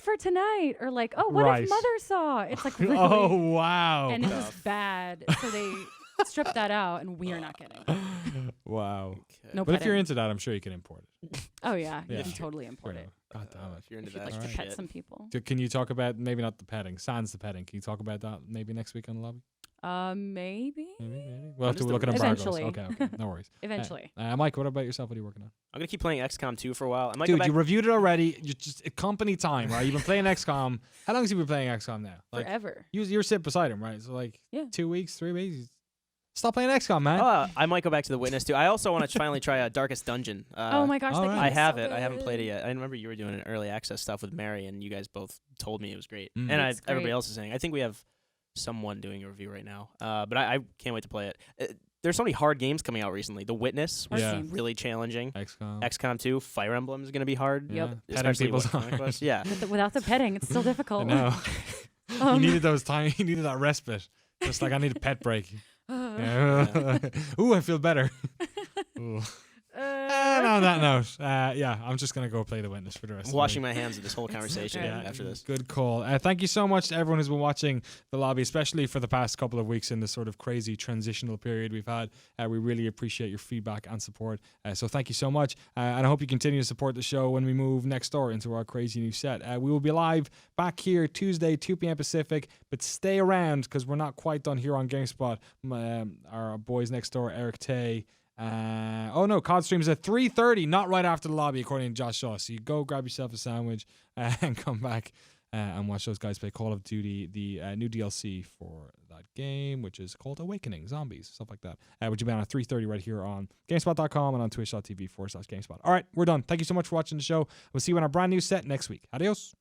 for tonight," or like, "Oh, what Right. if Mother saw?" It's like really, Oh wow. and it was bad. So they stripped that out, and we are not getting it. Wow. No But if you're petting. into that, I'm sure you can import it. Oh yeah, Yeah. you can totally import Sure. it. God damn it. If you're into If you'd that like to Alright. pet shit. some people. Can you talk about maybe not the petting, sans the petting? Can you talk about that maybe next week on the lobby? Maybe. Maybe. We'll have to just look at a- embargoes. Eventually. Okay. No worries. Eventually. Mike, what about yourself? What are you working on? I'm gonna keep playing XCOM 2 for a while. I might Dude, go back. you reviewed it already. You just company time, right? You've been playing XCOM. How long have you been playing XCOM now? Like Forever. you're sitting beside him, right? So like Yeah. 2 weeks, 3 weeks. Stop playing XCOM, man. I might go back to the Witness too. I also want to finally try Darkest Dungeon. Oh my gosh, that alright. game I is have so it. I haven't played it good. yet. I remember you were doing early access stuff with Mary, and you guys both told me it was great. Mm. And It's everybody great. else is saying. I think we have someone doing a review right now. But I can't wait to play it. There's so many hard games coming out recently. The Witness, which Yeah. is really challenging. XCOM. XCOM 2, Fire Emblem is going to be hard. Yeah. Yep. Petting Especially people's what, Dragon Quest? Yeah. Without the petting, it's still I difficult. know. you Um, needed those time. You needed that respite. Just like I need a pet break. Yeah. Ooh, I feel better. Ooh. And on that note, yeah, I'm just gonna go play the Witness for the rest. Washing of the my hands of this whole conversation okay. after this. Good call. Thank you so much to everyone who's been watching the lobby, especially for the past couple of weeks in this sort of crazy transitional period we've had. We really appreciate your feedback and support. So thank you so much. And I hope you continue to support the show when we move next door into our crazy new set. We will be live back here Tuesday, 2 p.m. Pacific, but stay around because we're not quite done here on GameSpot. Our boys next door, Eric Tay, COD streams at 3:30, not right after the lobby, according to Josh Shaw. So you go grab yourself a sandwich and come back and watch those guys play Call of Duty, the new DLC for that game, which is called Awakening, Zombies, stuff like that. Which will be on at 3:30 right here on GameSpot.com and on twitch.tv/GameSpot. All right, we're done. Thank you so much for watching the show. We'll see you on our brand new set next week. Adios.